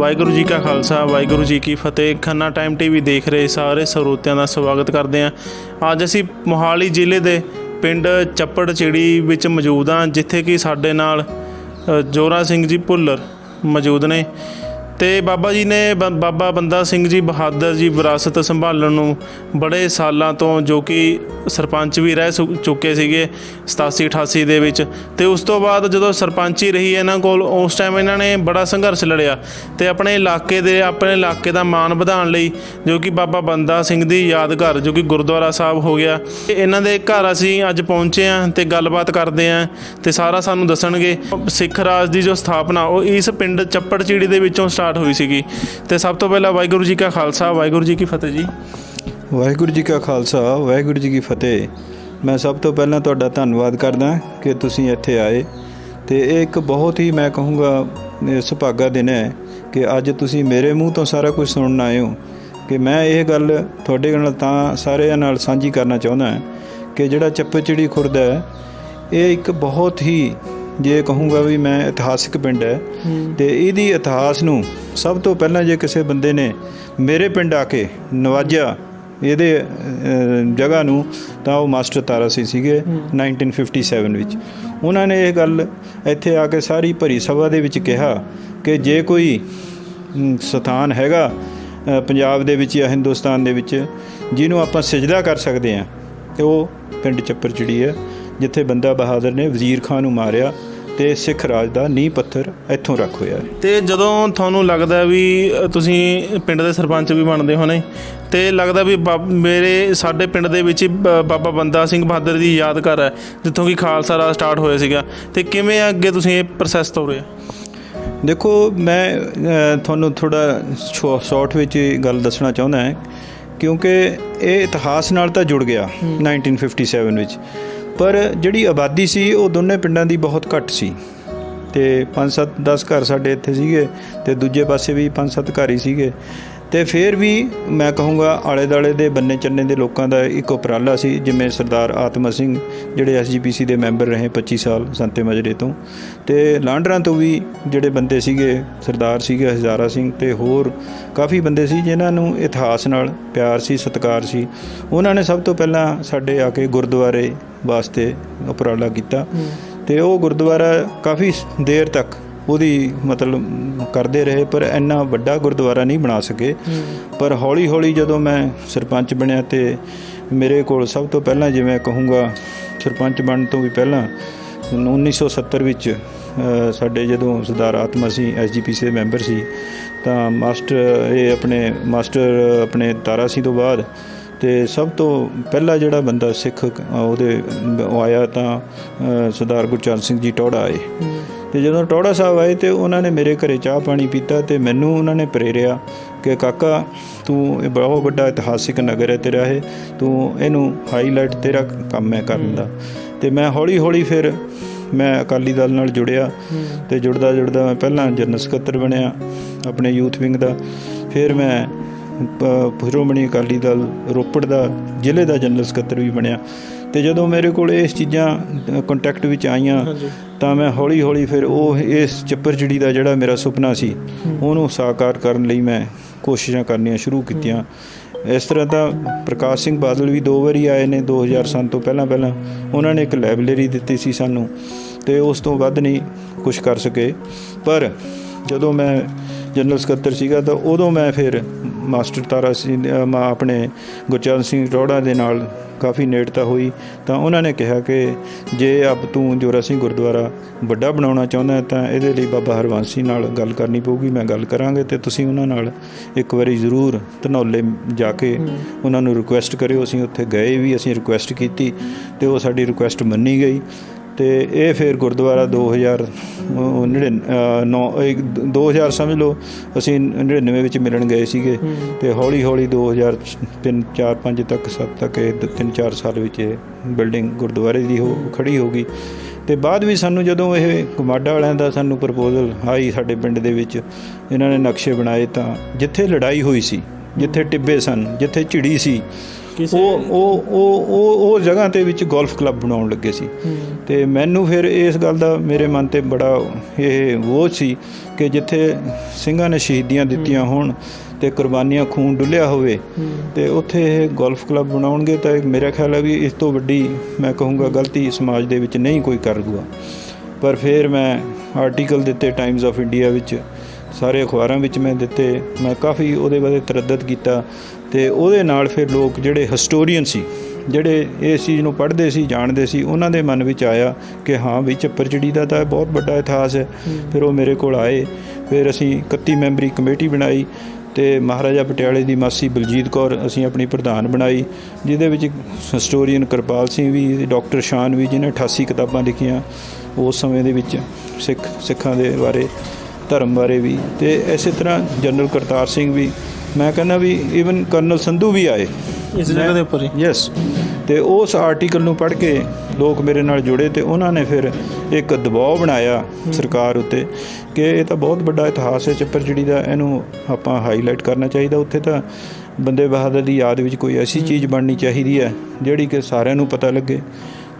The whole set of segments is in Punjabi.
ਵਾਹਿਗੁਰੂ ਜੀ ਕਾ ਖਾਲਸਾ ਵਾਹਿਗੁਰੂ ਜੀ ਕੀ ਫਤਿਹ। ਖੰਨਾ ਟਾਈਮ ਟੀਵੀ ਦੇਖ ਰਹੇ ਸਾਰੇ ਸਰੋਤਿਆਂ ਦਾ ਸਵਾਗਤ ਕਰਦੇ ਹਾਂ। ਅੱਜ ਅਸੀਂ ਮੋਹਾਲੀ ਜ਼ਿਲ੍ਹੇ ਦੇ ਪਿੰਡ ਚੱਪੜ ਚਿੜੀ ਵਿੱਚ ਮੌਜੂਦ ਹਾਂ, ਜਿੱਥੇ ਕਿ ਸਾਡੇ ਨਾਲ ਜੋਰਾ ਸਿੰਘ ਜੀ ਭੁੱਲਰ ਮੌਜੂਦ ਨੇ ਤੇ ਬਾਬਾ ਜੀ ਨੇ ਬਾਬਾ ਬੰਦਾ ਸਿੰਘ ਜੀ ਬਹਾਦਰ ਜੀ ਵਿਰਾਸਤ ਸੰਭਾਲਣ ਨੂੰ ਬੜੇ ਸਾਲਾਂ ਤੋਂ, ਜੋ ਕਿ ਸਰਪੰਚ ਵੀ ਰਹਿ ਚੁੱਕੇ ਸੀਗੇ 87-88 ਦੇ ਵਿੱਚ, ਤੇ ਉਸ ਤੋਂ ਬਾਅਦ ਜਦੋਂ ਸਰਪੰਚੀ ਰਹੀ ਇਹਨਾਂ ਕੋਲ, ਉਸ ਟਾਈਮ ਇਹਨਾਂ ਨੇ ਬੜਾ ਸੰਘਰਸ਼ ਲੜਿਆ ਤੇ ਆਪਣੇ ਇਲਾਕੇ ਦਾ ਮਾਣ ਵਧਾਉਣ ਲਈ, ਜੋ ਕਿ ਬਾਬਾ ਬੰਦਾ ਸਿੰਘ ਦੀ ਯਾਦਗਾਰ ਜੋ ਕਿ ਗੁਰਦੁਆਰਾ ਸਾਹਿਬ ਹੋ ਗਿਆ, ਇਹਨਾਂ ਦੇ ਘਰ ਅਸੀਂ ਅੱਜ ਪਹੁੰਚੇ ਹਾਂ ਤੇ ਗੱਲਬਾਤ ਕਰਦੇ ਹਾਂ ਤੇ ਸਾਰਾ ਸਾਨੂੰ ਦੱਸਣਗੇ। ਸਿੱਖ ਰਾਜ ਦੀ ਜੋ ਸਥਾਪਨਾ ਉਹ ਇਸ ਪਿੰਡ ਚੱਪੜ ਚਿੜੀ ਦੇ ਵਿੱਚੋਂ ਸਟਾਰਟ ਹੋਈ ਸੀਗੀ। ਤੇ ਸਭ ਤੋਂ ਪਹਿਲਾਂ ਵਾਹਿਗੁਰੂ ਜੀ ਕਾ ਖਾਲਸਾ ਵਾਹਿਗੁਰੂ ਜੀ ਕੀ ਫਤਿਹ ਜੀ। ਵਾਹਿਗੁਰੂ ਜੀ ਕਾ ਖਾਲਸਾ ਵਾਹਿਗੁਰੂ ਜੀ ਕੀ ਫਤਿਹ। ਮੈਂ ਸਭ ਤੋਂ ਪਹਿਲਾਂ ਤੁਹਾਡਾ ਧੰਨਵਾਦ ਕਰਦਾ ਕਿ ਤੁਸੀਂ ਇੱਥੇ ਆਏ ਅਤੇ ਇਹ ਇੱਕ ਬਹੁਤ ਹੀ, ਮੈਂ ਕਹੂੰਗਾ, ਸੁਭਾਗਾ ਦਿਨ ਹੈ ਕਿ ਅੱਜ ਤੁਸੀਂ ਮੇਰੇ ਮੂੰਹ ਤੋਂ ਸਾਰਾ ਕੁਝ ਸੁਣਨ ਆਏ ਹੋ। ਕਿ ਮੈਂ ਇਹ ਗੱਲ ਤੁਹਾਡੇ ਨਾਲ ਤਾਂ ਸਾਰਿਆਂ ਨਾਲ ਸਾਂਝੀ ਕਰਨਾ ਚਾਹੁੰਦਾ ਕਿ ਜਿਹੜਾ ਚੱਪੜ ਚਿੜੀ ਖੁਰਦ ਹੈ, ਇਹ ਇੱਕ ਬਹੁਤ ਹੀ, ਜੇ ਕਹੂੰਗਾ ਵੀ ਮੈਂ, ਇਤਿਹਾਸਿਕ ਪਿੰਡ ਹੈ ਅਤੇ ਇਹਦੀ ਇਤਿਹਾਸ ਨੂੰ ਸਭ ਤੋਂ ਪਹਿਲਾਂ ਜੇ ਕਿਸੇ ਬੰਦੇ ਨੇ ਮੇਰੇ ਪਿੰਡ ਆ ਕੇ ਨਵਾਜਿਆ ਇਹਦੇ ਜਗ੍ਹਾ ਨੂੰ, ਤਾਂ ਉਹ ਮਾਸਟਰ ਤਾਰਾ ਸਿੰਘ ਸੀਗੇ 1957 ਵਿੱਚ। ਉਹਨਾਂ ਨੇ ਇਹ ਗੱਲ ਇੱਥੇ ਆ ਕੇ ਸਾਰੀ ਭਰੀ ਸਭਾ ਦੇ ਵਿੱਚ ਕਿਹਾ ਕਿ ਜੇ ਕੋਈ ਸਥਾਨ ਹੈਗਾ ਪੰਜਾਬ ਦੇ ਵਿੱਚ ਜਾਂ ਹਿੰਦੁਸਤਾਨ ਦੇ ਵਿੱਚ ਜਿਹਨੂੰ ਆਪਾਂ ਸਜਦਾ ਕਰ ਸਕਦੇ ਹਾਂ, ਅਤੇ ਉਹ ਪਿੰਡ ਚੱਪੜ ਚਿੜੀ ਹੈ, ਜਿੱਥੇ ਬੰਦਾ ਬਹਾਦਰ ਨੇ ਵਜ਼ੀਰ ਖਾਂ ਨੂੰ ਮਾਰਿਆ ਅਤੇ ਸਿੱਖ ਰਾਜ ਦਾ ਨੀਂਹ ਪੱਥਰ ਇੱਥੋਂ ਰੱਖ ਹੋਇਆ। ਅਤੇ ਜਦੋਂ ਤੁਹਾਨੂੰ ਲੱਗਦਾ ਵੀ ਤੁਸੀਂ ਪਿੰਡ ਦੇ ਸਰਪੰਚ ਵੀ ਬਣਦੇ ਹੋਣੇ, ਅਤੇ ਲੱਗਦਾ ਵੀ ਸਾਡੇ ਪਿੰਡ ਦੇ ਵਿੱਚ ਬਾਬਾ ਬੰਦਾ ਸਿੰਘ ਬਹਾਦਰ ਦੀ ਯਾਦਗਾਰ ਹੈ, ਜਿੱਥੋਂ ਕਿ ਖਾਲਸਾ ਰਾਜ ਸਟਾਰਟ ਹੋਇਆ ਸੀਗਾ, ਅਤੇ ਕਿਵੇਂ ਅੱਗੇ ਤੁਸੀਂ ਇਹ ਪ੍ਰੋਸੈਸ ਤੋਰਿਆ? ਦੇਖੋ, ਮੈਂ ਤੁਹਾਨੂੰ ਥੋੜ੍ਹਾ ਸ਼ਾਰਟ ਵਿੱਚ ਗੱਲ ਦੱਸਣਾ ਚਾਹੁੰਦਾ ਹਾਂ, ਕਿਉਂਕਿ ਇਹ ਇਤਿਹਾਸ ਨਾਲ ਤਾਂ ਜੁੜ ਗਿਆ 1957 ਵਿੱਚ, ਪਰ ਜਿਹੜੀ ਆਬਾਦੀ ਸੀ ਉਹ ਦੋਨੇ ਪਿੰਡਾਂ ਦੀ ਬਹੁਤ ਘੱਟ ਸੀ ਅਤੇ 5-7-10 ਘਰ ਸਾਡੇ ਇੱਥੇ ਸੀਗੇ ਅਤੇ ਦੂਜੇ ਪਾਸੇ ਵੀ 5-7 ਘਰ ਹੀ ਸੀਗੇ। ਅਤੇ ਫਿਰ ਵੀ ਮੈਂ ਕਹੂੰਗਾ ਆਲੇ ਦੁਆਲੇ ਦੇ ਬੰਨੇ ਚੰਨੇ ਦੇ ਲੋਕਾਂ ਦਾ ਇੱਕ ਉਪਰਾਲਾ ਸੀ, ਜਿਵੇਂ ਸਰਦਾਰ ਆਤਮਾ ਸਿੰਘ ਜਿਹੜੇ SGPC ਦੇ ਮੈਂਬਰ ਰਹੇ 25 ਸਾਲ ਸੰਤੇ ਮਜਰੇ ਤੋਂ, ਅਤੇ ਲਾਂਡਰਾਂ ਤੋਂ ਵੀ ਜਿਹੜੇ ਬੰਦੇ ਸੀਗੇ, ਸਰਦਾਰ ਸੀਗੇ ਹਜ਼ਾਰਾ ਸਿੰਘ ਅਤੇ ਹੋਰ ਕਾਫੀ ਬੰਦੇ ਸੀ ਜਿਨ੍ਹਾਂ ਨੂੰ ਇਤਿਹਾਸ ਨਾਲ ਪਿਆਰ ਸੀ, ਸਤਿਕਾਰ ਸੀ। ਉਹਨਾਂ ਨੇ ਸਭ ਤੋਂ ਪਹਿਲਾਂ ਸਾਡੇ ਆ ਕੇ ਗੁਰਦੁਆਰੇ ਵਾਸਤੇ ਉਪਰਾਲਾ ਕੀਤਾ ਅਤੇ ਉਹ ਗੁਰਦੁਆਰਾ ਕਾਫੀ ਦੇਰ ਤੱਕ ਉਹਦੀ ਮਤਲਬ ਕਰਦੇ ਰਹੇ, ਪਰ ਇੰਨਾ ਵੱਡਾ ਗੁਰਦੁਆਰਾ ਨਹੀਂ ਬਣਾ ਸਕੇ। ਪਰ ਹੌਲੀ ਹੌਲੀ ਜਦੋਂ ਮੈਂ ਸਰਪੰਚ ਬਣਿਆ ਅਤੇ ਮੇਰੇ ਕੋਲ ਸਭ ਤੋਂ ਪਹਿਲਾਂ, ਜਿਵੇਂ ਕਹੂੰਗਾ, ਸਰਪੰਚ ਬਣਨ ਤੋਂ ਵੀ ਪਹਿਲਾਂ 1970 ਵਿੱਚ ਸਾਡੇ ਜਦੋਂ ਸਰਦਾਰ ਆਤਮਾ ਸਿੰਘ SGPC ਦੇ ਮੈਂਬਰ ਸੀ, ਤਾਂ ਮਾਸਟਰ ਆਪਣੇ ਤਾਰਾ ਸਿੰਘ ਤੋਂ ਬਾਅਦ ਅਤੇ ਸਭ ਤੋਂ ਪਹਿਲਾ ਜਿਹੜਾ ਬੰਦਾ ਸਿੱਖ ਉਹਦੇ ਆਇਆ ਤਾਂ ਸਰਦਾਰ ਗੁਰਚਰਨ ਸਿੰਘ ਜੀ ਟੌੜਾ ਆਏ। ਅਤੇ ਜਦੋਂ ਟੌੜਾ ਸਾਹਿਬ ਆਏ ਅਤੇ ਉਹਨਾਂ ਨੇ ਮੇਰੇ ਘਰੇ ਚਾਹ ਪਾਣੀ ਪੀਤਾ ਅਤੇ ਮੈਨੂੰ ਉਹਨਾਂ ਨੇ ਪ੍ਰੇਰਿਆ ਕਿ ਕਾਕਾ, ਤੂੰ ਇਹ ਬਹੁਤ ਵੱਡਾ ਇਤਿਹਾਸਿਕ ਨਗਰ ਹੈ ਤੇਰਾ, ਇਹ ਤੂੰ ਇਹਨੂੰ ਹਾਈਲਾਈਟ, ਤੇਰਾ ਕੰਮ ਹੈ ਕਰਨ ਦਾ। ਅਤੇ ਮੈਂ ਹੌਲੀ ਹੌਲੀ ਫਿਰ ਮੈਂ ਅਕਾਲੀ ਦਲ ਨਾਲ ਜੁੜਿਆ ਅਤੇ ਜੁੜਦਾ ਮੈਂ ਪਹਿਲਾਂ ਜਨਰਲ ਸਕੱਤਰ ਬਣਿਆ ਆਪਣੇ ਯੂਥ ਵਿੰਗ ਦਾ, ਫਿਰ ਮੈਂ ਸ਼੍ਰੋਮਣੀ ਅਕਾਲੀ ਦਲ ਰੋਪੜ ਦਾ ਜ਼ਿਲ੍ਹੇ ਦਾ ਜਨਰਲ ਸਕੱਤਰ ਵੀ ਬਣਿਆ। ਅਤੇ ਜਦੋਂ ਮੇਰੇ ਕੋਲ ਇਸ ਚੀਜ਼ਾਂ ਕੰਟੈਕਟ ਵਿੱਚ ਆਈਆਂ ਤਾਂ ਮੈਂ ਹੌਲੀ ਹੌਲੀ ਫਿਰ ਇਸ ਚੱਪੜ ਚਿੜੀ ਦਾ ਜਿਹੜਾ ਮੇਰਾ ਸੁਪਨਾ ਸੀ ਉਹਨੂੰ ਸਾਕਾਰ ਕਰਨ ਲਈ ਮੈਂ ਕੋਸ਼ਿਸ਼ਾਂ ਕਰਨੀਆਂ ਸ਼ੁਰੂ ਕੀਤੀਆਂ। ਇਸ ਤਰ੍ਹਾਂ ਤਾਂ ਪ੍ਰਕਾਸ਼ ਸਿੰਘ ਬਾਦਲ ਵੀ 2 ਵਾਰੀ ਆਏ ਨੇ 2000 ਤੋਂ ਪਹਿਲਾਂ। ਉਹਨਾਂ ਨੇ ਇੱਕ ਲਾਇਬ੍ਰੇਰੀ ਦਿੱਤੀ ਸੀ ਸਾਨੂੰ, ਅਤੇ ਉਸ ਤੋਂ ਵੱਧ ਨਹੀਂ ਕੁਛ ਕਰ ਸਕੇ। ਪਰ ਜਦੋਂ ਮੈਂ ਜਨਰਲ ਸਕੱਤਰ ਸੀਗਾ ਤਾਂ ਉਦੋਂ ਮੈਂ ਫਿਰ ਮਾਸਟਰ ਤਾਰਾ ਸਿੰਘ ਆਪਣੇ ਗੁਰਚਰਨ ਸਿੰਘ ਟੌੜਾ ਦੇ ਨਾਲ ਕਾਫੀ ਨੇੜਤਾ ਹੋਈ, ਤਾਂ ਉਹਨਾਂ ਨੇ ਕਿਹਾ ਕਿ ਜੇ ਅਬ ਤੂੰ ਜੋਰਾ ਸਿੰਘ ਗੁਰਦੁਆਰਾ ਵੱਡਾ ਬਣਾਉਣਾ ਚਾਹੁੰਦਾ ਤਾਂ ਇਹਦੇ ਲਈ ਬਾਬਾ ਹਰਵੰਸ ਸਿੰਘ ਨਾਲ ਗੱਲ ਕਰਨੀ ਪਊਗੀ। ਮੈਂ ਗੱਲ ਕਰਾਂਗੇ ਅਤੇ ਤੁਸੀਂ ਉਹਨਾਂ ਨਾਲ ਇੱਕ ਵਾਰੀ ਜ਼ਰੂਰ ਧਨੌਲੇ ਜਾ ਕੇ ਉਹਨਾਂ ਨੂੰ ਰਿਕੁਐਸਟ ਕਰਿਓ। ਅਸੀਂ ਉੱਥੇ ਗਏ ਵੀ, ਅਸੀਂ ਰਿਕੁਐਸਟ ਕੀਤੀ ਅਤੇ ਉਹ ਸਾਡੀ ਰਿਕੁਐਸਟ ਮੰਨੀ ਗਈ। ਅਤੇ ਇਹ ਫਿਰ ਗੁਰਦੁਆਰਾ 2000 ਸਮਝ ਲਓ, ਅਸੀਂ 99 ਵਿੱਚ ਮਿਲਣ ਗਏ ਸੀਗੇ ਅਤੇ ਹੌਲੀ ਹੌਲੀ 2003, 4, 5 ਤੱਕ 7 ਤੱਕ ਇਹ 3-4 ਸਾਲ ਵਿੱਚ ਇਹ ਬਿਲਡਿੰਗ ਗੁਰਦੁਆਰੇ ਦੀ ਖੜ੍ਹੀ ਹੋ ਗਈ। ਅਤੇ ਬਾਅਦ ਵੀ ਸਾਨੂੰ ਜਦੋਂ ਇਹ ਕਮਾਡਾ ਵਾਲਿਆਂ ਦਾ ਸਾਨੂੰ ਪ੍ਰਪੋਜ਼ਲ ਆਈ ਸਾਡੇ ਪਿੰਡ ਦੇ ਵਿੱਚ, ਇਹਨਾਂ ਨੇ ਨਕਸ਼ੇ ਬਣਾਏ, ਤਾਂ ਜਿੱਥੇ ਲੜਾਈ ਹੋਈ ਸੀ, ਜਿੱਥੇ ਟਿੱਬੇ ਸਨ, ਜਿੱਥੇ ਝਿੜੀ ਸੀ, ਉਹ ਜਗ੍ਹਾ ਤੇ ਵਿੱਚ ਗੋਲਫ ਕਲੱਬ ਬਣਾਉਣ ਲੱਗੇ ਸੀ। ਤੇ ਮੈਨੂੰ ਫਿਰ ਇਸ ਗੱਲ ਦਾ ਮੇਰੇ ਮਨ ਤੇ ਬੜਾ ਇਹ ਬੋਝ ਸੀ ਕਿ ਜਿੱਥੇ ਸਿੰਘਾਂ ਨੇ ਸ਼ਹੀਦੀਆਂ ਦਿੱਤੀਆਂ ਹੋਣ ਤੇ ਕੁਰਬਾਨੀਆਂ ਖੂਨ ਡੁੱਲਿਆ ਹੋਵੇ ਤੇ ਉੱਥੇ ਇਹ ਗੋਲਫ ਕਲੱਬ ਬਣਾਉਣਗੇ ਤਾਂ ਮੇਰਾ ਖਿਆਲ ਹੈ ਵੀ ਇਸ ਤੋਂ ਵੱਡੀ ਮੈਂ ਕਹੂੰਗਾ ਗਲਤੀ ਸਮਾਜ ਦੇ ਵਿੱਚ ਨਹੀਂ ਕੋਈ ਕਰੂਗਾ। ਪਰ ਫਿਰ ਮੈਂ ਆਰਟੀਕਲ ਦਿੱਤੇ ਟਾਈਮਜ਼ ਆਫ ਇੰਡੀਆ ਵਿੱਚ, ਸਾਰੇ ਅਖਬਾਰਾਂ ਵਿੱਚ ਮੈਂ ਦਿੱਤੇ, ਮੈਂ ਕਾਫੀ ਉਹਦੇ ਬਾਰੇ ਤਰੱਦਦ ਕੀਤਾ ਤੇ ਉਹਦੇ ਨਾਲ ਫਿਰ ਲੋਕ ਜਿਹੜੇ ਹਿਸਟੋਰੀਅਨ ਸੀ, ਜਿਹੜੇ ਇਸ ਚੀਜ਼ ਨੂੰ ਪੜ੍ਹਦੇ ਸੀ, ਜਾਣਦੇ ਸੀ, ਉਹਨਾਂ ਦੇ ਮਨ ਵਿੱਚ ਆਇਆ ਕਿ ਹਾਂ ਵੀ ਚੱਪੜਚਿੜੀ ਦਾ ਤਾਂ ਬਹੁਤ ਵੱਡਾ ਇਤਿਹਾਸ ਹੈ। ਫਿਰ ਉਹ ਮੇਰੇ ਕੋਲ ਆਏ, ਫਿਰ ਅਸੀਂ 31 ਮੈਂਬਰੀ ਕਮੇਟੀ ਬਣਾਈ ਤੇ ਮਹਾਰਾਜਾ ਪਟਿਆਲੇ ਦੀ ਮਾਸੀ ਬਲਜੀਤ ਕੌਰ ਅਸੀਂ ਆਪਣੀ ਪ੍ਰਧਾਨ ਬਣਾਈ, ਜਿਹਦੇ ਵਿੱਚ ਹਿਸਟੋਰੀਅਨ ਕਿਰਪਾਲ ਸਿੰਘ ਵੀ, ਡਾਕਟਰ ਸ਼ਾਨ ਵੀ, ਜਿਹਨੇ 88 ਕਿਤਾਬਾਂ ਲਿਖੀਆਂ ਉਸ ਸਮੇਂ ਦੇ ਵਿੱਚ ਸਿੱਖਾਂ ਦੇ ਬਾਰੇ, ਧਰਮ ਬਾਰੇ ਵੀ, ਤੇ ਇਸੇ ਤਰ੍ਹਾਂ ਜਨਰਲ ਕਰਤਾਰ ਸਿੰਘ ਵੀ, ਮੈਂ ਕਹਿੰਦਾ ਵੀ ਈਵਨ ਕਰਨਲ ਸੰਧੂ ਵੀ ਆਏ ਇਸ ਜਗ੍ਹਾ ਦੇ ਉੱਪਰ। ਯੈਸ। ਤੇ ਉਸ ਆਰਟੀਕਲ ਨੂੰ ਪੜ੍ਹ ਕੇ ਲੋਕ ਮੇਰੇ ਨਾਲ ਜੁੜੇ ਤੇ ਉਹਨਾਂ ਨੇ ਫਿਰ ਇੱਕ ਦਬਾਅ ਬਣਾਇਆ ਸਰਕਾਰ ਉੱਤੇ ਕਿ ਇਹ ਤਾਂ ਬਹੁਤ ਵੱਡਾ ਇਤਿਹਾਸ ਹੈ ਚੱਪੜਚਿੜੀ ਦਾ, ਇਹਨੂੰ ਆਪਾਂ ਹਾਈਲਾਈਟ ਕਰਨਾ ਚਾਹੀਦਾ। ਉੱਥੇ ਤਾਂ ਬੰਦੇ ਬਹਾਦਰ ਦੀ ਯਾਦ ਵਿੱਚ ਕੋਈ ਐਸੀ ਚੀਜ਼ ਬਣਨੀ ਚਾਹੀਦੀ ਹੈ ਜਿਹੜੀ ਕਿ ਸਾਰਿਆਂ ਨੂੰ ਪਤਾ ਲੱਗੇ।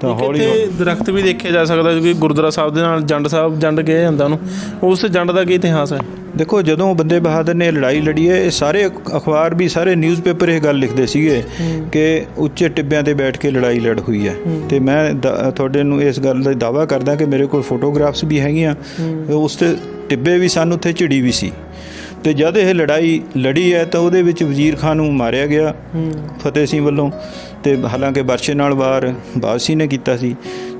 ਤਾਂ ਹੌਲੀ ਦਰਖਤ ਵੀ ਦੇਖਿਆ ਜਾ ਸਕਦਾ ਕਿਉਂਕਿ ਗੁਰਦੁਆਰਾ ਸਾਹਿਬ ਦੇ ਨਾਲ ਜੰਡ ਕਿਹਾ ਜਾਂਦਾ ਉਹਨੂੰ, ਉਸ ਜੰਡ ਦਾ ਕੀ ਇਤਿਹਾਸ ਹੈ? ਦੇਖੋ, ਜਦੋਂ ਬੰਦੇ ਬਹਾਦਰ ਨੇ ਲੜਾਈ ਲੜੀ ਹੈ, ਇਹ ਸਾਰੇ ਅਖਬਾਰ ਵੀ, ਸਾਰੇ ਨਿਊਜ਼ਪੇਪਰ ਇਹ ਗੱਲ ਲਿਖਦੇ ਸੀਗੇ ਕਿ ਉੱਚੇ ਟਿੱਬਿਆਂ ਤੇ ਬੈਠ ਕੇ ਲੜਾਈ ਲੜ ਹੋਈ ਹੈ। ਤੇ ਮੈਂ ਤੁਹਾਡੇ ਨੂੰ ਇਸ ਗੱਲ ਦਾ ਦਾਅਵਾ ਕਰਦਾ ਕਿ ਮੇਰੇ ਕੋਲ ਫੋਟੋਗ੍ਰਾਫਸ ਵੀ ਹੈਗੀਆਂ, ਉਸ 'ਤੇ ਟਿੱਬੇ ਵੀ ਸਨ, ਉੱਥੇ ਝਿੜੀ ਵੀ ਸੀ। ਤੇ ਜਦ ਇਹ ਲੜਾਈ ਲੜੀ ਹੈ ਤਾਂ ਉਹਦੇ ਵਿੱਚ ਵਜ਼ੀਰ ਖਾਨ ਨੂੰ ਮਾਰਿਆ ਗਿਆ ਫਤਿਹ ਸਿੰਘ ਵੱਲੋਂ, ਤੇ ਹਾਲਾਂਕਿ ਬਰਛੇ ਨਾਲ ਵਾਰ ਬਾਦਸ਼ਾਹ ਨੇ ਕੀਤਾ ਸੀ।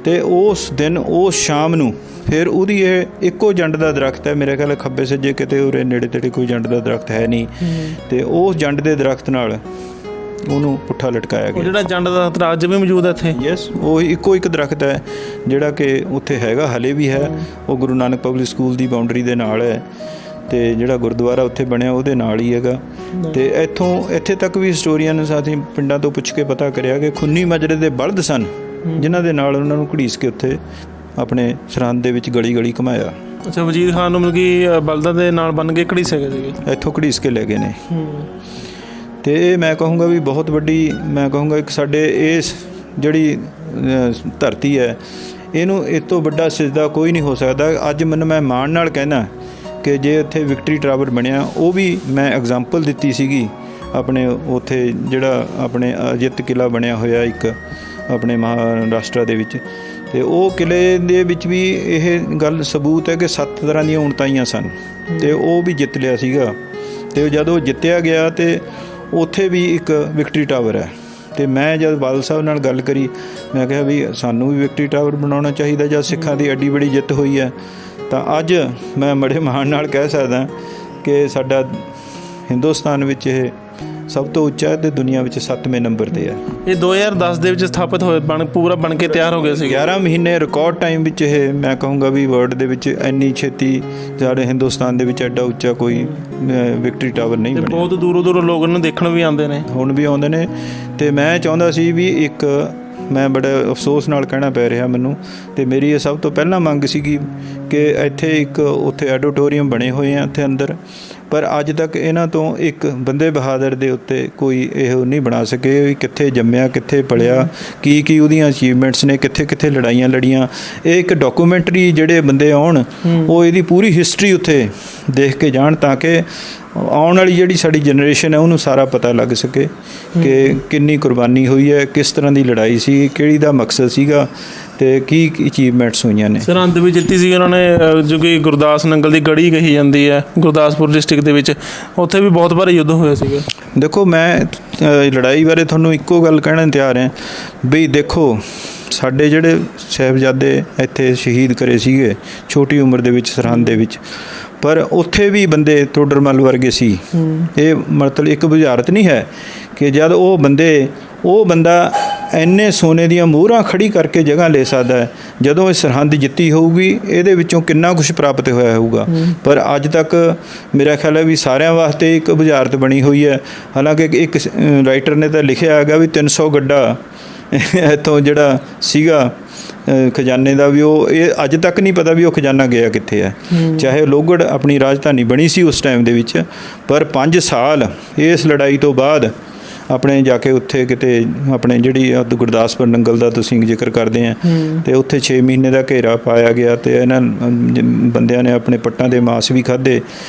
ਤੇ ਉਸ ਦਿਨ, ਉਸ ਸ਼ਾਮ ਨੂੰ ਫਿਰ ਉਹਦੀ ਇਹ ਇੱਕੋ ਜੰਡ ਦਾ ਦਰਖਤ ਹੈ, ਮੇਰੇ ਖਿਆਲ ਖੱਬੇ ਸੱਜੇ ਕਿਤੇ ਉਰੇ ਨੇੜੇ ਤੇੜੇ ਕੋਈ ਜੰਡ ਦਾ ਦਰਖਤ ਹੈ ਨਹੀਂ, ਤੇ ਉਸ ਜੰਡ ਦੇ ਦਰਖਤ ਨਾਲ ਉਹਨੂੰ ਪੁੱਠਾ ਲਟਕਾਇਆ ਗਿਆ। ਜਿਹੜਾ ਜੰਡ ਦਾ ਦਰਖਤ ਅੱਜ ਵੀ ਮੌਜੂਦ ਹੈ ਇੱਥੇ? ਯੈਸ, ਉਹ ਇੱਕੋ ਇੱਕ ਦਰਖਤ ਹੈ ਜਿਹੜਾ ਕਿ ਉੱਥੇ ਹੈਗਾ, ਹਲੇ ਵੀ ਹੈ। ਉਹ ਗੁਰੂ ਨਾਨਕ ਪਬਲਿਕ ਸਕੂਲ ਦੀ ਬਾਉਂਡਰੀ ਦੇ ਨਾਲ ਹੈ ਤੇ ਜਿਹੜਾ ਗੁਰਦੁਆਰਾ ਉੱਥੇ ਬਣਿਆ ਉਹਦੇ ਨਾਲ ਹੀ ਹੈਗਾ। ਤੇ ਇੱਥੇ ਤੱਕ ਵੀ ਹਿਸਟੋਰੀਅਨ ਸਾਥੀ ਪਿੰਡਾਂ ਤੋਂ ਪੁੱਛ ਕੇ ਪਤਾ ਕਰਿਆ ਕਿ ਖੁੰਨੀ ਮਜਰੇ ਦੇ ਬਲਦ ਸਨ ਜਿਨ੍ਹਾਂ ਦੇ ਨਾਲ ਉਹਨਾਂ ਨੂੰ ਘੜੀਸ ਕੇ ਉੱਥੇ ਆਪਣੇ ਸਰਹੰਦ ਦੇ ਵਿੱਚ ਗਲੀ ਗਲੀ ਘੁਮਾਇਆ। ਅੱਛਾ, ਵਜ਼ੀਰ ਖਾਨ ਨੂੰ ਮਤਲਬ ਕਿ ਬਲਦਾਂ ਦੇ ਨਾਲ ਬੰਨ ਕੇ ਘੜੀਸੇ ਗਏ ਸੀਗੇ, ਇੱਥੋਂ ਘੜੀਸ ਕੇ ਲੈ ਗਏ ਨੇ। ਤੇ ਇਹ ਮੈਂ ਕਹੂੰਗਾ ਵੀ ਬਹੁਤ ਵੱਡੀ, ਮੈਂ ਕਹੂੰਗਾ ਇੱਕ ਸਾਡੇ ਇਸ ਜਿਹੜੀ ਧਰਤੀ ਹੈ, ਇਹਨੂੰ ਇਸ ਤੋਂ ਵੱਡਾ ਸਿਜਦਾ ਕੋਈ ਨਹੀਂ ਹੋ ਸਕਦਾ। ਅੱਜ ਮੈਨੂੰ ਮੈਂ ਮਾਣ ਨਾਲ ਕਹਿਣਾ ਕਿ ਜੇ ਉੱਥੇ ਵਿਕਟਰੀ ਟਾਵਰ ਬਣਿਆ, ਉਹ ਵੀ ਮੈਂ ਐਗਜ਼ਾਮਪਲ ਦਿੱਤੀ ਸੀਗੀ ਆਪਣੇ ਉੱਥੇ ਜਿਹੜਾ ਆਪਣੇ ਅਜਿੱਤ ਕਿਲ੍ਹਾ ਬਣਿਆ ਹੋਇਆ ਇੱਕ ਆਪਣੇ ਮਹਾਰਾਸ਼ਟਰ ਦੇ ਵਿੱਚ, ਤੇ ਉਹ ਕਿਲ੍ਹੇ ਦੇ ਵਿੱਚ ਵੀ ਇਹ ਗੱਲ ਸਬੂਤ ਹੈ ਕਿ 7 ਤਰ੍ਹਾਂ ਦੀਆਂ ਊਣਤਾਈਆਂ ਸਨ ਤੇ ਉਹ ਵੀ ਜਿੱਤ ਲਿਆ ਸੀਗਾ। ਤੇ ਜਦੋਂ ਜਿੱਤਿਆ ਗਿਆ ਤੇ ਉੱਥੇ ਵੀ ਇੱਕ ਵਿਕਟਰੀ ਟਾਵਰ ਹੈ। ਤੇ ਮੈਂ ਜਦ ਬਾਦਲ ਸਾਹਿਬ ਨਾਲ ਗੱਲ ਕਰੀ, ਮੈਂ ਕਿਹਾ ਵੀ ਸਾਨੂੰ ਵੀ ਵਿਕਟਰੀ ਟਾਵਰ ਬਣਾਉਣਾ ਚਾਹੀਦਾ ਜਦ ਸਿੱਖਾਂ ਦੀ ਐਡੀ ਬੜੀ ਜਿੱਤ ਹੋਈ ਹੈ। ਤਾਂ ਅੱਜ ਮੈਂ ਬੜੇ ਮਾਣ ਨਾਲ ਕਹਿ ਸਕਦਾ ਕਿ ਸਾਡਾ ਹਿੰਦੁਸਤਾਨ ਵਿੱਚ ਇਹ ਸਭ ਤੋਂ ਉੱਚਾ ਹੈ ਤੇ ਦੁਨੀਆ ਵਿੱਚ 7ਵੇਂ ਨੰਬਰ 'ਤੇ ਹੈ। ਇਹ 2010 ਦੇ ਵਿੱਚ ਸਥਾਪਿਤ ਹੋਏ, ਪੂਰਾ ਬਣ ਕੇ ਤਿਆਰ ਹੋ ਗਿਆ ਸੀ। 11 ਮਹੀਨੇ ਰਿਕਾਰਡ ਟਾਈਮ ਵਿੱਚ ਇਹ ਮੈਂ ਕਹੂੰਗਾ ਵੀ ਵਰਲਡ ਦੇ ਵਿੱਚ ਇੰਨੀ ਛੇਤੀ ਸਾਡੇ ਹਿੰਦੁਸਤਾਨ ਦੇ ਵਿੱਚ ਐਡਾ ਉੱਚਾ ਕੋਈ ਵਿਕਟਰੀ ਟਾਵਰ ਨਹੀਂ ਬਣਿਆ। ਬਹੁਤ ਦੂਰੋਂ ਲੋਕ ਇਹਨੂੰ ਦੇਖਣ ਵੀ ਆਉਂਦੇ ਨੇ, ਹੁਣ ਵੀ ਆਉਂਦੇ ਨੇ। ਤੇ ਮੈਂ ਚਾਹੁੰਦਾ ਸੀ ਵੀ ਇੱਕ, ਮੈਂ ਬੜਾ ਅਫਸੋਸ ਨਾਲ ਕਹਿਣਾ ਪੈ ਰਿਹਾ ਮੈਨੂੰ, ਤੇ ਮੇਰੀ ਇਹ ਸਭ ਤੋਂ ਪਹਿਲਾਂ ਮੰਗ ਸੀਗੀ ਕਿ ਇੱਥੇ ਇੱਕ ਉੱਥੇ ਐਡੀਟੋਰੀਅਮ ਬਣੇ ਹੋਏ ਆ ਇੱਥੇ ਅੰਦਰ, ਪਰ ਅੱਜ ਤੱਕ ਇਹਨਾਂ ਤੋਂ ਇੱਕ ਬੰਦੇ ਬਹਾਦਰ ਦੇ ਉੱਤੇ ਕੋਈ ਇਹੋ ਨਹੀਂ ਬਣਾ ਸਕੇ ਵੀ ਕਿੱਥੇ ਜੰਮਿਆ, ਕਿੱਥੇ ਪਲਿਆ, ਕੀ ਉਹਦੀਆਂ ਅਚੀਵਮੈਂਟਸ ਨੇ, ਕਿੱਥੇ ਲੜਾਈਆਂ ਲੜੀਆਂ। ਇਹ ਇੱਕ ਡਾਕੂਮੈਂਟਰੀ ਜਿਹੜੇ ਬੰਦੇ ਆਉਣ ਉਹ ਇਹਦੀ ਪੂਰੀ ਹਿਸਟਰੀ ਉੱਥੇ ਦੇਖ ਕੇ ਜਾਣ ਤਾਂ ਕਿ ਆਉਣ ਵਾਲੀ ਜਿਹੜੀ ਸਾਡੀ ਜਨਰੇਸ਼ਨ ਹੈ ਉਹਨੂੰ ਸਾਰਾ ਪਤਾ ਲੱਗ ਸਕੇ ਕਿ ਕਿੰਨੀ ਕੁਰਬਾਨੀ ਹੋਈ ਹੈ, ਕਿਸ ਤਰ੍ਹਾਂ ਦੀ ਲੜਾਈ ਸੀ, ਕਿਹੜੀ ਦਾ ਮਕਸਦ ਸੀਗਾ ਤੇ ਕੀ ਅਚੀਵਮੈਂਟਸ ਹੋਈਆਂ ਨੇ। ਸਰਹੰਦ ਵੀ ਜਿੱਤੀ ਸੀ ਉਹਨਾਂ ਨੇ, ਜੋ ਕਿ ਗੁਰਦਾਸ ਨੰਗਲ ਦੀ ਗੜੀ ਕਹੀ ਜਾਂਦੀ ਹੈ ਗੁਰਦਾਸਪੁਰ ਡਿਸਟ੍ਰਿਕਟ ਦੇ ਵਿੱਚ, ਉੱਥੇ ਵੀ ਬਹੁਤ ਭਾਰੀ ਯੁੱਧ ਹੋਇਆ ਸੀਗਾ। ਦੇਖੋ, ਮੈਂ ਲੜਾਈ ਬਾਰੇ ਤੁਹਾਨੂੰ ਇੱਕੋ ਗੱਲ ਕਹਿਣ ਤਿਆਰ ਹਾਂ ਵੀ ਦੇਖੋ, ਸਾਡੇ ਜਿਹੜੇ ਸਾਹਿਬਜ਼ਾਦੇ ਇੱਥੇ ਸ਼ਹੀਦ ਕਰੇ ਸੀਗੇ ਛੋਟੀ ਉਮਰ ਦੇ ਵਿੱਚ ਸਰਹੰਦ ਦੇ ਵਿੱਚ, ਪਰ ਉੱਥੇ ਵੀ ਬੰਦੇ ਟੋਡਰਮੱਲ ਵਰਗੇ ਸੀ। ਇਹ ਮਤਲਬ ਇੱਕ ਬੁਝਾਰਤ ਨਹੀਂ ਹੈ ਕਿ ਜਦ ਉਹ ਬੰਦਾ ਇੰਨੇ ਸੋਨੇ ਦੀਆਂ ਮੋਹਰਾਂ ਖੜੀ ਕਰਕੇ ਜਗ੍ਹਾ ਲੈ ਸਕਦਾ ਹੈ, ਜਦੋਂ ਇਹ ਸਰਹੰਦ ਜਿੱਤੀ ਹੋਊਗੀ ਇਹਦੇ ਵਿੱਚੋਂ ਕਿੰਨਾ ਕੁਝ ਪ੍ਰਾਪਤ ਹੋਇਆ ਹੋਊਗਾ। ਪਰ ਅੱਜ ਤੱਕ ਮੇਰਾ ਖਿਆਲ ਹੈ ਵੀ ਸਾਰਿਆਂ ਵਾਸਤੇ ਇੱਕ ਬੁਝਾਰਤ ਬਣੀ ਹੋਈ ਹੈ। ਹਾਲਾਂਕਿ ਇੱਕ ਰਾਈਟਰ ਨੇ ਤਾਂ ਲਿਖਿਆ ਹੈਗਾ ਵੀ 300 ਗੱਡਾ ਇੱਥੋਂ ਜਿਹੜਾ ਸੀਗਾ ਖਜ਼ਾਨੇ ਦਾ, ਵੀ ਉਹ ਇਹ ਅੱਜ ਤੱਕ ਨਹੀਂ ਪਤਾ ਵੀ ਉਹ ਖਜ਼ਾਨਾ ਗਿਆ ਕਿੱਥੇ ਹੈ। ਚਾਹੇ ਲੋਹਗੜ੍ਹ ਆਪਣੀ ਰਾਜਧਾਨੀ ਬਣੀ ਸੀ ਉਸ ਟਾਈਮ ਦੇ ਵਿੱਚ, ਪਰ 5 ਸਾਲ ਇਸ ਲੜਾਈ ਤੋਂ ਬਾਅਦ ਆਪਣੇ ਜਾ ਕੇ ਉੱਥੇ ਕਿਤੇ ਆਪਣੇ ਜਿਹੜੀ ਗੁਰਦਾਸਪੁਰ ਨੰਗਲ ਦਾ ਤੁਸੀਂ ਜ਼ਿਕਰ ਕਰਦੇ ਆ, ਤੇ ਉੱਥੇ 6 ਮਹੀਨੇ ਦਾ ਘੇਰਾ ਪਾਇਆ ਗਿਆ ਤੇ ਇਹਨਾਂ ਬੰਦਿਆਂ ਨੇ ਆਪਣੇ ਪੱਟਾਂ ਦੇ ਮਾਸ ਵੀ ਖਾਧੇ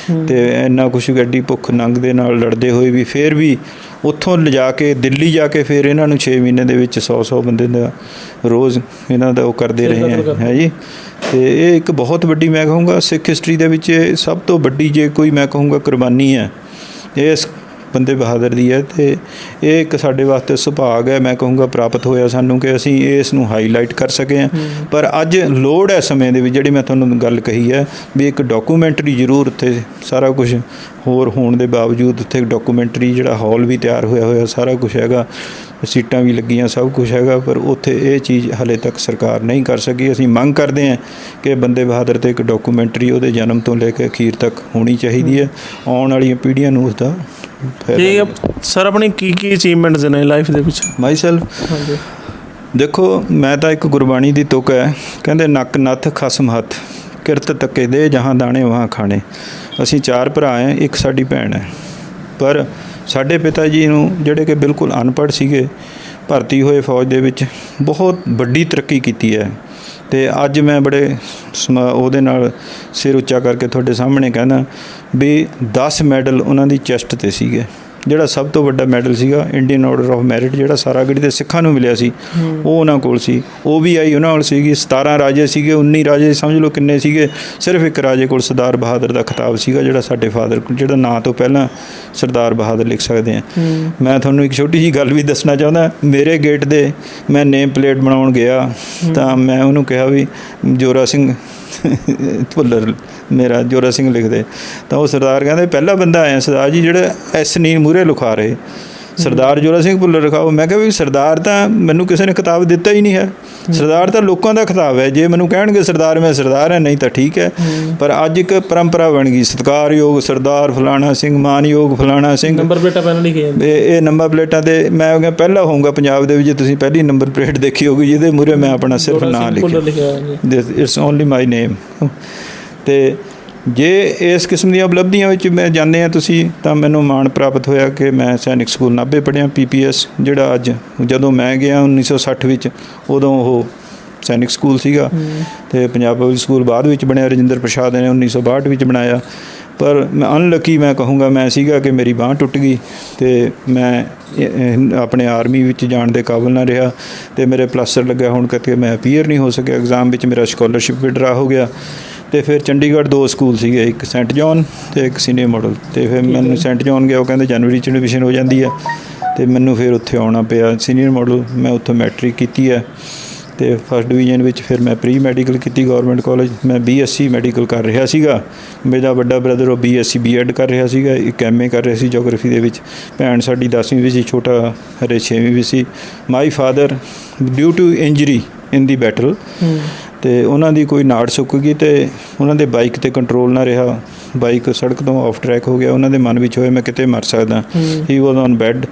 ਤੇ ਇੰਨਾ ਕੁਛ ਗੱਡੀ ਭੁੱਖ ਨੰਗ ਦੇ ਨਾਲ ਲੜਦੇ ਹੋਏ ਵੀ ਫਿਰ ਵੀ ਉੱਥੋਂ ਲਿਜਾ ਕੇ ਦਿੱਲੀ ਜਾ ਕੇ ਫਿਰ ਇਹਨਾਂ ਨੂੰ 6 ਮਹੀਨੇ ਦੇ ਵਿੱਚ 100 ਬੰਦੇ ਦਾ ਰੋਜ਼ ਇਹਨਾਂ ਦਾ ਉਹ ਕਰਦੇ ਰਹੇ ਹੈ ਜੀ। ਤੇ ਇਹ ਇੱਕ ਬਹੁਤ ਵੱਡੀ ਮੈਂ ਕਹੂੰਗਾ ਸਿੱਖ ਹਿਸਟਰੀ ਦੇ ਵਿੱਚ ਸਭ ਤੋਂ ਵੱਡੀ ਜੇ ਕੋਈ ਮੈਂ ਕਹੂੰਗਾ ਕੁਰਬਾਨੀ ਹੈ ਇਸ ਬੰਦੇ ਬਹਾਦਰ ਦੀ ਹੈ। ਤੇ ਇਹ ਇੱਕ ਸਾਡੇ ਵਾਸਤੇ ਸੁਭਾਗ ਹੈ ਮੈਂ ਕਹੂੰਗਾ ਪ੍ਰਾਪਤ ਹੋਇਆ ਸਾਨੂੰ ਕਿ ਅਸੀਂ ਇਸ ਨੂੰ ਹਾਈਲਾਈਟ ਕਰ ਸਕੇ ਹਾਂ। ਪਰ ਅੱਜ ਲੋੜ ਹੈ ਸਮੇਂ ਦੇ ਵਿੱਚ ਜਿਹੜੀ ਮੈਂ ਤੁਹਾਨੂੰ ਗੱਲ ਕਹੀ ਹੈ ਵੀ ਇੱਕ ਡਾਕੂਮੈਂਟਰੀ ਜ਼ਰੂਰ ਉੱਥੇ ਸਾਰਾ ਕੁਝ ਹੋਰ ਹੋਣ ਦੇ ਬਾਵਜੂਦ ਉੱਥੇ ਡਾਕੂਮੈਂਟਰੀ ਜਿਹੜਾ ਹਾਲ ਵੀ ਤਿਆਰ ਹੋਇਆ ਸਾਰਾ ਕੁਝ ਹੈਗਾ, ਸੀਟਾਂ ਵੀ ਲੱਗੀਆਂ, ਸਭ ਕੁਝ ਹੈਗਾ, ਪਰ ਉੱਥੇ ਇਹ ਚੀਜ਼ ਹਾਲੇ ਤੱਕ ਸਰਕਾਰ ਨਹੀਂ ਕਰ ਸਕੀ। ਅਸੀਂ ਮੰਗ ਕਰਦੇ ਹਾਂ ਕਿ ਬੰਦੇ ਬਹਾਦਰ 'ਤੇ ਇੱਕ ਡਾਕੂਮੈਂਟਰੀ ਉਹਦੇ ਜਨਮ ਤੋਂ ਲੈ ਕੇ ਅਖੀਰ ਤੱਕ ਹੋਣੀ ਚਾਹੀਦੀ ਹੈ, ਆਉਣ ਵਾਲੀਆਂ ਪੀੜ੍ਹੀਆਂ ਨੂੰ ਉਸਦਾ ਠੀਕ ਹੈ ਸਰ। ਆਪਣੀ ਕੀ ਅਚੀਵਮੈਂਟਸ ਨੇ ਲਾਈਫ ਦੇ ਵਿੱਚ? ਮਾਈ ਸੈਲਫ ਦੇਖੋ, ਮੈਂ ਤਾਂ ਇੱਕ ਗੁਰਬਾਣੀ ਦੀ ਤੁਕ ਹੈ, ਕਹਿੰਦੇ ਨੱਕ ਨੱਥ ਖਸਮ ਹੱਥ ਕਿਰਤ ਤੱਕੇ ਦੇ ਜਹਾਂ ਦਾਣੇ ਵਹਾਂ ਖਾਣੇ। ਅਸੀਂ 4 ਭਰਾ ਹਾਂ, ਇੱਕ ਸਾਡੀ ਭੈਣ ਹੈ, ਪਰ ਸਾਡੇ ਪਿਤਾ ਜੀ ਨੂੰ ਜਿਹੜੇ ਕਿ ਬਿਲਕੁਲ ਅਨਪੜ੍ਹ ਸੀਗੇ, ਭਰਤੀ ਹੋਏ ਫੌਜ ਦੇ ਵਿੱਚ, ਬਹੁਤ ਵੱਡੀ ਤਰੱਕੀ ਕੀਤੀ ਹੈ। ਤੇ ਅੱਜ ਮੈਂ ਬੜੇ ਉਹਦੇ ਨਾਲ ਸਿਰ ਉੱਚਾ ਕਰਕੇ ਤੁਹਾਡੇ ਸਾਹਮਣੇ ਕਹਿੰਦਾ ਵੀ 10 ਮੈਡਲ ਉਹਨਾਂ ਦੀ ਚੈਸਟ 'ਤੇ ਸੀਗੇ। ਜਿਹੜਾ ਸਭ ਤੋਂ ਵੱਡਾ ਮੈਡਲ ਸੀਗਾ ਇੰਡੀਅਨ ਆਰਡਰ ਆਫ ਮੈਰਿਟ ਜਿਹੜਾ ਸਾਰਾਗੜ੍ਹੀ ਦੇ ਸਿੱਖਾਂ ਨੂੰ ਮਿਲਿਆ ਸੀ, ਉਹ ਉਹਨਾਂ ਕੋਲ ਸੀ। ਉਹ ਵੀ ਆਈ ਉਹਨਾਂ ਕੋਲ ਸੀਗੀ। 17 ਰਾਜੇ ਸੀਗੇ, 19 ਰਾਜੇ ਸਮਝ ਲਓ ਕਿੰਨੇ ਸੀਗੇ, ਸਿਰਫ ਇੱਕ ਰਾਜੇ ਕੋਲ ਸਰਦਾਰ ਬਹਾਦਰ ਦਾ ਖਿਤਾਬ ਸੀਗਾ, ਜਿਹੜਾ ਸਾਡੇ ਫਾਦਰ ਜਿਹੜਾ ਨਾਂ ਤੋਂ ਪਹਿਲਾਂ ਸਰਦਾਰ ਬਹਾਦਰ ਲਿਖ ਸਕਦੇ ਹਾਂ। ਮੈਂ ਤੁਹਾਨੂੰ ਇੱਕ ਛੋਟੀ ਜਿਹੀ ਗੱਲ ਵੀ ਦੱਸਣਾ ਚਾਹੁੰਦਾ। ਮੇਰੇ ਗੇਟ ਦੇ ਮੈਂ ਨੇਮ ਪਲੇਟ ਬਣਾਉਣ ਗਿਆ ਤਾਂ ਮੈਂ ਉਹਨੂੰ ਕਿਹਾ ਵੀ ਜੋਰਾ ਸਿੰਘ ਭੁੱਲਰ ਮੇਰਾ ਜੋਰਾ ਸਿੰਘ ਲਿਖਦੇ, ਤਾਂ ਉਹ ਸਰਦਾਰ ਕਹਿੰਦੇ ਪਹਿਲਾ ਬੰਦਾ ਆਇਆ ਸਰਦਾਰ ਜੀ ਜਿਹੜਾ ਐਸ ਨੀ ਮੂਹਰੇ ਲਿਖਾ ਰਹੇ, ਸਰਦਾਰ ਜੋਰਾ ਸਿੰਘ ਭੁੱਲਰ ਲਿਖਾਓ। ਮੈਂ ਕਿਹਾ ਵੀ ਸਰਦਾਰ ਤਾਂ ਮੈਨੂੰ ਕਿਸੇ ਨੇ ਖਿਤਾਬ ਦਿੱਤਾ ਹੀ ਨਹੀਂ ਹੈ, ਸਰਦਾਰ ਤਾਂ ਲੋਕਾਂ ਦਾ ਖਿਤਾਬ ਹੈ। ਜੇ ਮੈਨੂੰ ਕਹਿਣਗੇ ਸਰਦਾਰ ਮੈਂ ਸਰਦਾਰ ਹਾਂ, ਨਹੀਂ ਤਾਂ ਠੀਕ ਹੈ। ਪਰ ਅੱਜ ਇੱਕ ਪਰੰਪਰਾ ਬਣ ਗਈ ਸਤਿਕਾਰਯੋਗ ਸਰਦਾਰ ਫਲਾਣਾ ਸਿੰਘ, ਮਾਨਯੋਗ ਫਲਾਣਾ ਸਿੰਘ, ਨੰਬਰ ਪਲੇਟਾਂ ਪਹਿਲਾਂ ਲਿਖੀਆਂ ਇਹ ਨੰਬਰ ਪਲੇਟਾਂ 'ਤੇ ਮੈਂ ਕਿਹਾ ਪਹਿਲਾਂ ਹੋਊਗਾ ਪੰਜਾਬ ਦੇ ਵਿੱਚ ਤੁਸੀਂ ਪਹਿਲੀ ਨੰਬਰ ਪਲੇਟ ਦੇਖੀ ਹੋਊਗੀ ਜਿਹਦੇ ਮੂਹਰੇ ਮੈਂ ਆਪਣਾ ਸਿਰਫ ਨਾਂ ਲਿਖਿਆ, ਇਟਸ ਓਨਲੀ ਮਾਈ ਨੇਮ। ਤੇ ਜੇ ਇਸ ਕਿਸਮ ਦੀਆਂ ਉਪਲਬਧੀਆਂ ਵਿੱਚ ਮੈਂ ਜਾਂਦੇ ਹਾਂ ਤੁਸੀਂ ਤਾਂ ਮੈਨੂੰ ਮਾਣ ਪ੍ਰਾਪਤ ਹੋਇਆ ਕਿ ਮੈਂ ਸੈਨਿਕ ਸਕੂਲ ਨਾਭੇ ਪੜ੍ਹਿਆ, PPS, ਜਿਹੜਾ ਅੱਜ ਜਦੋਂ ਮੈਂ ਗਿਆ 1960 ਵਿੱਚ ਉਦੋਂ ਉਹ ਸੈਨਿਕ ਸਕੂਲ ਸੀਗਾ। ਅਤੇ ਪੰਜਾਬ ਪਬਲਿਕ ਸਕੂਲ ਬਾਅਦ ਵਿੱਚ ਬਣਿਆ, ਰਜਿੰਦਰ ਪ੍ਰਸਾਦ ਨੇ 1962 ਵਿੱਚ ਬਣਾਇਆ। ਪਰ ਮੈਂ ਅਨਲੱਕੀ ਮੈਂ ਕਹੂੰਗਾ ਮੈਂ ਸੀਗਾ ਕਿ ਮੇਰੀ ਬਾਂਹ ਟੁੱਟ ਗਈ ਅਤੇ ਮੈਂ ਆਪਣੇ ਆਰਮੀ ਵਿੱਚ ਜਾਣ ਦੇ ਕਾਬਲ ਨਾ ਰਿਹਾ ਅਤੇ ਮੇਰੇ ਪਲਾਸਟਰ ਲੱਗਿਆ ਹੋਣ ਕਰਕੇ ਮੈਂ ਅਪੀਅਰ ਨਹੀਂ ਹੋ ਸਕਿਆ ਐਗਜ਼ਾਮ ਵਿੱਚ। ਮੇਰਾ ਸਕਾਲਰਸ਼ਿਪ ਵਿਡਰਾ ਹੋ ਗਿਆ ਅਤੇ ਫਿਰ ਚੰਡੀਗੜ੍ਹ 2 ਸਕੂਲ ਸੀਗੇ, ਇੱਕ ਸੈਂਟ ਜੌਨ ਅਤੇ ਇੱਕ ਸੀਨੀਅਰ ਮਾਡਲ। ਅਤੇ ਫਿਰ ਮੈਨੂੰ ਸੈਂਟ ਜੌਨ ਗਿਆ, ਉਹ ਕਹਿੰਦੇ ਜਨਵਰੀ 'ਚ ਐਡਮਿਸ਼ਨ ਹੋ ਜਾਂਦੀ ਹੈ ਅਤੇ ਮੈਨੂੰ ਫਿਰ ਉੱਥੇ ਆਉਣਾ ਪਿਆ ਸੀਨੀਅਰ ਮਾਡਲ। ਮੈਂ ਉੱਥੋਂ ਮੈਟ੍ਰਿਕ ਕੀਤੀ ਹੈ ਅਤੇ ਫਸਟ ਡਿਵੀਜ਼ਨ ਵਿੱਚ ਫਿਰ ਮੈਂ ਪ੍ਰੀ ਮੈਡੀਕਲ ਕੀਤੀ ਗੌਰਮੈਂਟ ਕਾਲਜ। ਮੈਂ BSc ਮੈਡੀਕਲ ਕਰ ਰਿਹਾ ਸੀਗਾ, ਮੇਰਾ ਵੱਡਾ ਬ੍ਰਦਰ ਉਹ BSc B.Ed ਕਰ ਰਿਹਾ ਸੀਗਾ, ਇੱਕ MA ਕਰ ਰਿਹਾ ਸੀ ਜੋਗ੍ਰਾਫੀ ਦੇ ਵਿੱਚ। ਭੈਣ ਸਾਡੀ 10ਵੀਂ ਵਿੱਚ ਸੀ, ਛੋਟਾ ਹਰੇ 6ਵੀਂ ਵਿੱਚ ਸੀ। My father due to injury in the battle ਅਤੇ ਉਹਨਾਂ ਦੀ ਕੋਈ ਨਾੜ ਸੁੱਕ ਗਈ ਅਤੇ ਉਹਨਾਂ ਦੇ ਬਾਈਕ 'ਤੇ ਕੰਟਰੋਲ ਨਾ ਰਿਹਾ, ਬਾਈਕ ਸੜਕ ਤੋਂ ਆਫ ਟਰੈਕ ਹੋ ਗਿਆ। ਉਹਨਾਂ ਦੇ ਮਨ ਵਿੱਚ ਹੋਇਆ ਮੈਂ ਕਿਤੇ ਮਰ ਸਕਦਾ। ਹੀ ਵਾਜ਼ ਔਨ ਬੈੱਡ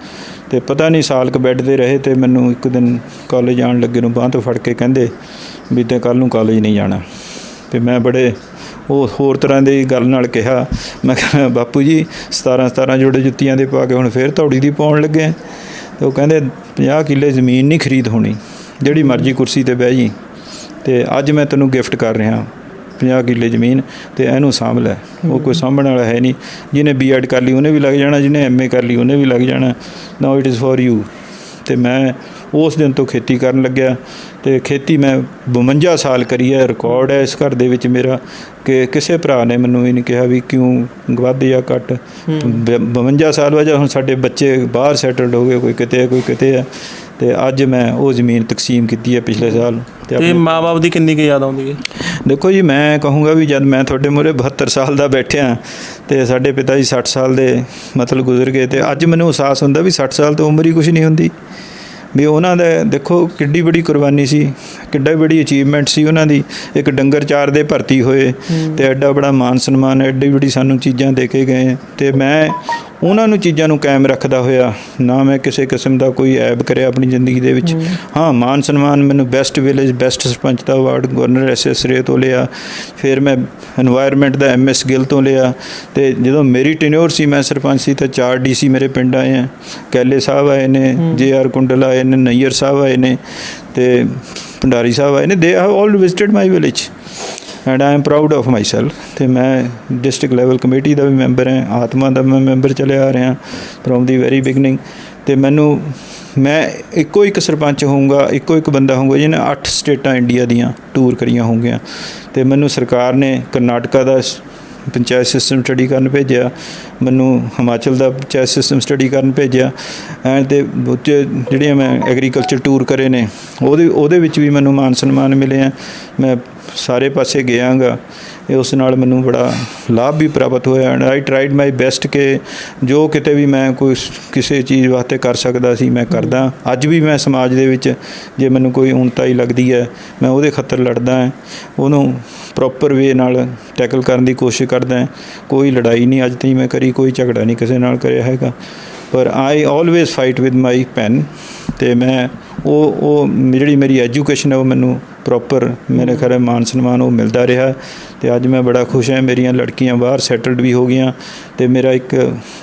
ਅਤੇ ਪਤਾ ਨਹੀਂ ਸਾਲ ਕੁ ਬੈੱਡ 'ਤੇ ਰਹੇ ਅਤੇ ਮੈਨੂੰ ਇੱਕ ਦਿਨ ਕਾਲਜ ਆਉਣ ਲੱਗੇ ਨੂੰ ਬਾਂਹ ਤੋਂ ਫੜ ਕੇ ਕਹਿੰਦੇ ਵੀ ਤੇ ਕੱਲ੍ਹ ਨੂੰ ਕਾਲਜ ਨਹੀਂ ਜਾਣਾ। ਅਤੇ ਮੈਂ ਬੜੇ ਉਹ ਹੋਰ ਤਰ੍ਹਾਂ ਦੀ ਗੱਲ ਨਾਲ ਕਿਹਾ, ਮੈਂ ਕਿਹਾ ਬਾਪੂ ਜੀ 17 ਜੋੜੇ ਜੁੱਤੀਆਂ ਦੇ ਪਾ ਕੇ ਹੁਣ ਫਿਰ ਤੌੜੀ ਦੀ ਪਾਉਣ ਲੱਗੇ। ਅਤੇ ਉਹ ਕਹਿੰਦੇ 50 ਕਿੱਲੇ ਜ਼ਮੀਨ ਨਹੀਂ ਖਰੀਦ ਹੋਣੀ, ਜਿਹੜੀ ਮਰਜ਼ੀ ਕੁਰਸੀ 'ਤੇ ਬਹਿ ਜੀ, ਅਤੇ ਅੱਜ ਮੈਂ ਤੈਨੂੰ ਗਿਫਟ ਕਰ ਰਿਹਾ 50 ਕਿੱਲੇ ਜ਼ਮੀਨ ਅਤੇ ਇਹਨੂੰ ਸਾਂਭ ਲੈ। ਉਹ ਕੋਈ ਸਾਂਭਣ ਵਾਲਾ ਹੈ ਨਹੀਂ। ਜਿਹਨੇ B.Ed ਕਰ ਲਈ ਉਹਨੇ ਵੀ ਲੱਗ ਜਾਣਾ, ਜਿਹਨੇ MA ਕਰ ਲਈ ਉਹਨੇ ਵੀ ਲੱਗ ਜਾਣਾ। ਨਾਓ ਇਟ ਇਜ਼ ਫॉर ਯੂ। ਅਤੇ ਮੈਂ ਉਸ ਦਿਨ ਤੋਂ ਖੇਤੀ ਕਰਨ ਲੱਗਿਆ ਅਤੇ ਖੇਤੀ ਮੈਂ 52 ਸਾਲ ਕਰੀ ਹੈ। ਰਿਕਾਰਡ ਹੈ ਇਸ ਘਰ ਦੇ ਵਿੱਚ ਮੇਰਾ ਕਿ ਕਿਸੇ ਭਰਾ ਨੇ ਮੈਨੂੰ ਇਹ ਨਹੀਂ ਕਿਹਾ ਵੀ ਕਿਉਂ ਵੱਧ ਜਾਂ ਘੱਟ। 52 ਸਾਲ ਵਜ੍ਹਾ ਹੁਣ ਸਾਡੇ ਬੱਚੇ ਬਾਹਰ ਸੈਟਲਡ ਹੋ ਗਏ, ਕੋਈ ਕਿਤੇ ਹੈ ਕੋਈ ਕਿਤੇ ਹੈ, ਅਤੇ ਅੱਜ ਮੈਂ ਉਹ ਜ਼ਮੀਨ ਤਕਸੀਮ ਕੀਤੀ ਹੈ ਪਿਛਲੇ ਸਾਲ। ਅਤੇ ਮਾਂ ਬਾਪ ਦੀ ਕਿੰਨੀ ਕੁ ਯਾਦ ਆਉਂਦੀ ਹੈ? ਦੇਖੋ ਜੀ, ਮੈਂ ਕਹੂੰਗਾ ਵੀ ਜਦ ਮੈਂ ਤੁਹਾਡੇ ਮੂਹਰੇ 72 ਸਾਲ ਦਾ ਬੈਠਿਆ ਅਤੇ ਸਾਡੇ ਪਿਤਾ ਜੀ 60 ਸਾਲ ਦੇ ਮਤਲਬ ਗੁਜ਼ਰ ਗਏ, ਅਤੇ ਅੱਜ ਮੈਨੂੰ ਅਹਿਸਾਸ ਹੁੰਦਾ ਵੀ 60 ਸਾਲ ਤੋਂ ਉਮਰ ਹੀ ਕੁਛ ਨਹੀਂ ਹੁੰਦੀ। ਵੀ ਉਹਨਾਂ ਦਾ ਦੇਖੋ ਕਿੱਡੀ ਬੜੀ ਕੁਰਬਾਨੀ ਸੀ, ਕਿੱਡਾ ਬੜੀ ਅਚੀਵਮੈਂਟ ਸੀ ਉਹਨਾਂ ਦੀ। ਇੱਕ ਡੰਗਰ ਚਾਰ ਦੇ ਭਰਤੀ ਹੋਏ ਤੇ ਐਡਾ ਬੜਾ ਮਾਨ ਸਨਮਾਨ, ਐਡੀ ਬੜੀ ਸਾਨੂੰ ਚੀਜ਼ਾਂ ਦੇ ਕੇ ਗਏ। ਤੇ ਮੈਂ ਉਹਨਾਂ ਨੂੰ ਚੀਜ਼ਾਂ ਨੂੰ ਕਾਇਮ ਰੱਖਦਾ ਹੋਇਆ, ਨਾ ਮੈਂ ਕਿਸੇ ਕਿਸਮ ਦਾ ਕੋਈ ਐਬ ਕਰਿਆ ਆਪਣੀ ਜ਼ਿੰਦਗੀ ਦੇ ਵਿੱਚ। ਹਾਂ, ਮਾਨ ਸਨਮਾਨ ਮੈਨੂੰ ਬੈਸਟ ਵਿਲੇਜ, ਬੈਸਟ ਸਰਪੰਚ ਦਾ ਅਵਾਰਡ ਗਵਰਨਰ SS ਰੇ ਤੋਂ ਲਿਆ, ਫਿਰ ਮੈਂ এনवायरमेंट ਦਾ MS ਗਿੱਲ ਤੋਂ ਲਿਆ। ਤੇ ਜਦੋਂ ਮੇਰੀ ਟੈਨਿਓਰ ਸੀ, ਮੈਂ ਸਰਪੰਚ ਸੀ, ਤਾਂ 4 DC ਮੇਰੇ ਪਿੰਡ ਆਏ ਆ। ਕੈਲੇ ਸਾਹਿਬ ਆਏ ਨੇ, JR ਕੁੰਡਲ ਆਏ ਨੇ, ਨਈਅਰ ਸਾਹਿਬ ਆਏ ਨੇ, ਤੇ ਭੰਡਾਰੀ ਸਾਹਿਬ ਆਏ ਨੇ। They have all visited my village and I am proud of my self. ਅਤੇ ਮੈਂ ਡਿਸਟ੍ਰਿਕਟ ਲੈਵਲ ਕਮੇਟੀ ਦਾ ਵੀ ਮੈਂਬਰ ਹਾਂ, ਆਤਮਾ ਦਾ ਮੈਂ ਮੈਂਬਰ ਚੱਲਿਆ ਆ ਰਿਹਾ ਫਰੋਮ ਦੀ ਵੈਰੀ ਬਿਗਨਿੰਗ। ਅਤੇ ਮੈਂ ਇੱਕੋ ਇੱਕ ਸਰਪੰਚ ਹੋਊਂਗਾ, ਇੱਕੋ ਇੱਕ ਬੰਦਾ ਹੋਊਂਗਾ ਜਿਹਨੇ 8 ਸਟੇਟਾਂ ਇੰਡੀਆ ਦੀਆਂ ਟੂਰ ਕਰੀਆਂ ਹੋਣਗੀਆਂ। ਅਤੇ ਮੈਨੂੰ ਸਰਕਾਰ ਨੇ ਕਰਨਾਟਕਾ ਦਾ ਪੰਚਾਇਤ ਸਿਸਟਮ ਸਟੱਡੀ ਕਰਨ ਭੇਜਿਆ, ਮੈਨੂੰ ਹਿਮਾਚਲ ਦਾ ਪੰਚਾਇਤ ਸਿਸਟਮ ਸਟੱਡੀ ਕਰਨ ਭੇਜਿਆ। ਅਤੇ ਜਿਹੜੀਆਂ ਮੈਂ ਐਗਰੀਕਲਚਰ ਟੂਰ ਕਰੇ ਨੇ ਉਹਦੇ ਵਿੱਚ ਵੀ ਮੈਨੂੰ ਮਾਨ ਸਨਮਾਨ ਮਿਲੇ ਆ। ਮੈਂ ਸਾਰੇ ਪਾਸੇ ਗਿਆ ਗਾ, ਉਸ ਨਾਲ ਮੈਨੂੰ ਬੜਾ ਲਾਭ ਵੀ ਪ੍ਰਾਪਤ ਹੋਇਆ। And I tried my best ਕਿ ਜੋ ਕਿਤੇ ਵੀ ਮੈਂ ਕੋਈ ਕਿਸੇ ਚੀਜ਼ ਵਾਸਤੇ ਕਰ ਸਕਦਾ ਸੀ ਮੈਂ ਕਰਦਾ। ਅੱਜ ਵੀ ਮੈਂ ਸਮਾਜ ਦੇ ਵਿੱਚ ਜੇ ਮੈਨੂੰ ਕੋਈ ਊਣਤਾਈ ਲੱਗਦੀ ਹੈ, ਮੈਂ ਉਹਦੇ ਖਾਤਰ ਲੜਦਾ ਹਾਂ, ਉਹਨੂੰ ਪ੍ਰੋਪਰ ਵੇ ਨਾਲ ਟੈਕਲ ਕਰਨ ਦੀ ਕੋਸ਼ਿਸ਼ ਕਰਦਾ ਹਾਂ। ਕੋਈ ਲੜਾਈ ਨਹੀਂ ਅੱਜ ਤਾਈਂ ਮੈਂ ਕਰੀ, ਕੋਈ ਝਗੜਾ ਨਹੀਂ ਕਿਸੇ ਨਾਲ ਕਰਿਆ ਹੈਗਾ, ਪਰ I always fight with my pen. ਅਤੇ ਮੈਂ ਉਹ ਜਿਹੜੀ ਮੇਰੀ ਐਜੂਕੇਸ਼ਨ ਹੈ ਉਹ ਮੈਨੂੰ ਪ੍ਰੋਪਰ ਮੇਰੇ ਖਰੇ ਮਾਨ ਸਨਮਾਨ ਉਹ ਮਿਲਦਾ ਰਿਹਾ। ਅਤੇ ਅੱਜ ਮੈਂ ਬੜਾ ਖੁਸ਼ ਹਾਂ। ਮੇਰੀਆਂ ਲੜਕੀਆਂ ਬਾਹਰ ਸੈਟਲਡ ਵੀ ਹੋ ਗਈਆਂ, ਅਤੇ ਮੇਰਾ ਇੱਕ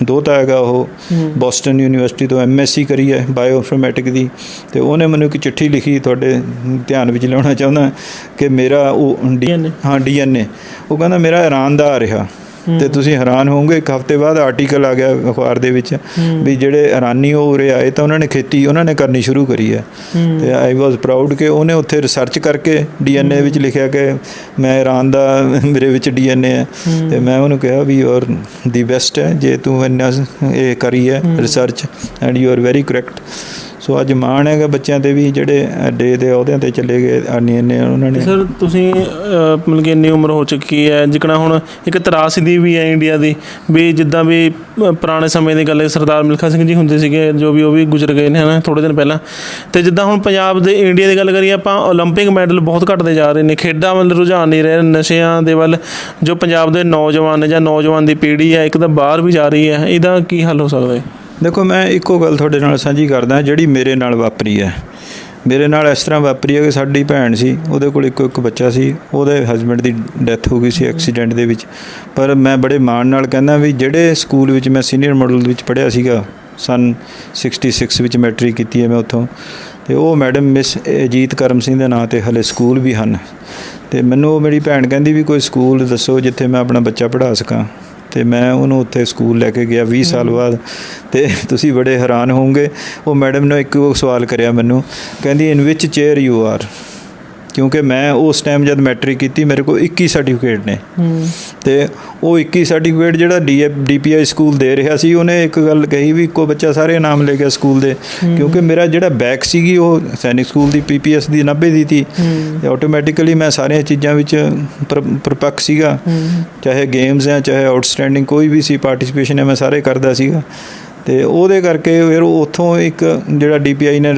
ਦੋਹਤਾ ਹੈਗਾ, ਉਹ ਬੋਸਟਨ ਯੂਨੀਵਰਸਿਟੀ ਤੋਂ MSc ਕਰੀ ਹੈ ਬਾਇਓ ਇਨਫੋਰਮੈਟਿਕ ਦੀ। ਅਤੇ ਉਹਨੇ ਮੈਨੂੰ ਇੱਕ ਚਿੱਠੀ ਲਿਖੀ, ਤੁਹਾਡੇ ਧਿਆਨ ਵਿੱਚ ਲਿਆਉਣਾ ਚਾਹੁੰਦਾ ਕਿ ਮੇਰਾ ਉਹ DNA ਉਹ ਕਹਿੰਦਾ ਮੇਰਾ ਹੈਰਾਨ ਦਾ ਆ ਰਿਹਾ। ਅਤੇ ਤੁਸੀਂ ਹੈਰਾਨ ਹੋਵੋਗੇ, ਇੱਕ ਹਫ਼ਤੇ ਬਾਅਦ ਆਰਟੀਕਲ ਆ ਗਿਆ ਅਖਬਾਰ ਦੇ ਵਿੱਚ ਵੀ ਜਿਹੜੇ ਇਰਾਨੀ ਉਹ ਉਰੇ ਆਏ ਤਾਂ ਉਹਨਾਂ ਨੇ ਖੇਤੀ ਉਹਨਾਂ ਨੇ ਕਰਨੀ ਸ਼ੁਰੂ ਕਰੀ ਹੈ। ਅਤੇ ਆਈ ਵਾਜ਼ ਪ੍ਰਾਊਡ ਕਿ ਉਹਨੇ ਉੱਥੇ ਰਿਸਰਚ ਕਰਕੇ DNA ਵਿੱਚ ਲਿਖਿਆ ਕਿ ਮੈਂ ਇਰਾਨ ਦਾ ਮੇਰੇ ਵਿੱਚ DNA ਹੈ। ਅਤੇ ਮੈਂ ਉਹਨੂੰ ਕਿਹਾ ਵੀ ਯੂ ਆਰ ਦੀ ਬੈਸਟ ਹੈ, ਜੇ ਤੂੰ ਇੰਨਾ ਇਹ ਕਰੀ ਹੈ research and you are very correct. So ਅੱਜ ਮਾਣ ਹੈਗਾ ਬੱਚਿਆਂ 'ਤੇ ਵੀ ਜਿਹੜੇ ਐਡੇ ਦੇ ਅਹੁਦਿਆਂ 'ਤੇ ਚਲੇ ਗਏ ਇੰਨੇ ਉਹਨਾਂ ਨੇ। ਸਰ ਤੁਸੀਂ ਮਤਲਬ ਕਿ ਇੰਨੀ ਉਮਰ ਹੋ ਚੁੱਕੀ ਹੈ, ਜਿਕਣਾ ਹੁਣ ਇੱਕ ਤਰਾਸਦੀ ਵੀ ਹੈ ਇੰਡੀਆ ਦੀ, ਵੀ ਜਿੱਦਾਂ ਵੀ ਪੁਰਾਣੇ ਸਮੇਂ ਦੀ ਗੱਲ ਹੈ, ਸਰਦਾਰ ਮਿਲਖਾ ਸਿੰਘ ਜੀ ਹੁੰਦੇ ਸੀਗੇ ਜੋ ਵੀ ਉਹ ਵੀ ਗੁਜ਼ਰ ਗਏ ਨੇ ਹੈ ਨਾ ਥੋੜ੍ਹੇ ਦਿਨ ਪਹਿਲਾਂ। ਅਤੇ ਜਿੱਦਾਂ ਹੁਣ ਪੰਜਾਬ ਦੇ ਇੰਡੀਆ ਦੀ ਗੱਲ ਕਰੀਏ ਆਪਾਂ, ਓਲੰਪਿਕ ਮੈਡਲ ਬਹੁਤ ਘਟਦੇ ਜਾ ਰਹੇ ਨੇ, ਖੇਡਾਂ ਵੱਲ ਰੁਝਾਨ ਨਹੀਂ ਰਿਹਾ, ਨਸ਼ਿਆਂ ਦੇ ਵੱਲ ਜੋ ਪੰਜਾਬ ਦੇ ਨੌਜਵਾਨ ਨੇ ਜਾਂ ਨੌਜਵਾਨ ਦੀ ਪੀੜ੍ਹੀ ਹੈ ਇੱਕ ਤਾਂ ਬਾਹਰ ਵੀ ਜਾ ਰਹੀ ਹੈ, ਇਹਦਾ ਕੀ ਹੱਲ ਹੋ ਸਕਦਾ ਹੈ? ਦੇਖੋ, ਮੈਂ ਇੱਕੋ ਗੱਲ ਤੁਹਾਡੇ ਨਾਲ ਸਾਂਝੀ ਕਰਦਾ ਜਿਹੜੀ ਮੇਰੇ ਨਾਲ ਵਾਪਰੀ ਹੈ। ਮੇਰੇ ਨਾਲ ਇਸ ਤਰ੍ਹਾਂ ਵਾਪਰੀ ਹੈ ਕਿ ਸਾਡੀ ਭੈਣ ਸੀ, ਉਹਦੇ ਕੋਲ ਇੱਕ ਬੱਚਾ ਸੀ, ਉਹਦੇ ਹਸਬੈਂਡ ਦੀ ਡੈਥ ਹੋ ਗਈ ਸੀ ਐਕਸੀਡੈਂਟ ਦੇ ਵਿੱਚ। ਪਰ ਮੈਂ ਬੜੇ ਮਾਣ ਨਾਲ ਕਹਿੰਦਾ ਵੀ ਜਿਹੜੇ ਸਕੂਲ ਵਿੱਚ ਮੈਂ ਸੀਨੀਅਰ ਮਾਡਲ ਵਿੱਚ ਪੜ੍ਹਿਆ ਸੀਗਾ, ਸਨ 66 ਵਿੱਚ ਮੈਟ੍ਰਿਕ ਕੀਤੀ ਹੈ ਮੈਂ ਉੱਥੋਂ, ਅਤੇ ਉਹ ਮੈਡਮ ਮਿਸ ਅਜੀਤ ਕਰਮ ਸਿੰਘ ਦੇ ਨਾਂ 'ਤੇ ਹਲੇ ਸਕੂਲ ਵੀ ਹਨ। ਅਤੇ ਮੈਨੂੰ ਉਹ ਮੇਰੀ ਭੈਣ ਕਹਿੰਦੀ ਵੀ ਕੋਈ ਸਕੂਲ ਦੱਸੋ ਜਿੱਥੇ ਮੈਂ ਆਪਣਾ ਬੱਚਾ ਪੜ੍ਹਾ ਸਕਾਂ। ਅਤੇ ਮੈਂ ਉਹਨੂੰ ਉੱਥੇ ਸਕੂਲ ਲੈ ਕੇ ਗਿਆ 20 ਸਾਲ ਬਾਅਦ। ਅਤੇ ਤੁਸੀਂ ਬੜੇ ਹੈਰਾਨ ਹੋਵੋਗੇ, ਉਹ ਮੈਡਮ ਨੇ ਇੱਕ ਸਵਾਲ ਕਰਿਆ ਮੈਨੂੰ, ਕਹਿੰਦੀ in which chair you R. ਕਿਉਂਕਿ ਮੈਂ ਉਸ ਟਾਈਮ ਜਦ ਮੈਟ੍ਰਿਕ ਕੀਤੀ ਮੇਰੇ ਕੋਲ 21 ਸਰਟੀਫਿਕੇਟ ਨੇ, ਅਤੇ ਉਹ 21 ਸਰਟੀਫਿਕੇਟ ਜਿਹੜਾ DPI ਸਕੂਲ ਦੇ ਰਿਹਾ ਸੀ, ਉਹਨੇ ਇੱਕ ਗੱਲ ਕਹੀ ਵੀ ਇੱਕੋ ਬੱਚਾ ਸਾਰੇ ਨਾਮ ਲੈ ਗਿਆ ਸਕੂਲ ਦੇ। ਕਿਉਂਕਿ ਮੇਰਾ ਜਿਹੜਾ ਬੈਕ ਸੀਗੀ ਉਹ ਸੈਨਿਕ ਸਕੂਲ ਦੀ PPS ਦੀ 90 ਦੀ ਸੀ, ਅਤੇ ਆਟੋਮੈਟਿਕਲੀ ਮੈਂ ਸਾਰੀਆਂ ਚੀਜ਼ਾਂ ਵਿੱਚ ਪ੍ਰਪੱਖ ਸੀਗਾ, ਚਾਹੇ ਗੇਮਸ ਹੈ ਚਾਹੇ ਆਊਟਸਟੈਂਡਿੰਗ ਕੋਈ ਵੀ ਸੀ ਪਾਰਟੀਸਪੇਸ਼ਨ ਹੈ ਮੈਂ ਸਾਰੇ ਕਰਦਾ ਸੀਗਾ। ਅਤੇ ਉਹਦੇ ਕਰਕੇ ਫਿਰ ਉੱਥੋਂ ਇੱਕ ਜਿਹੜਾ DPI ਨੇ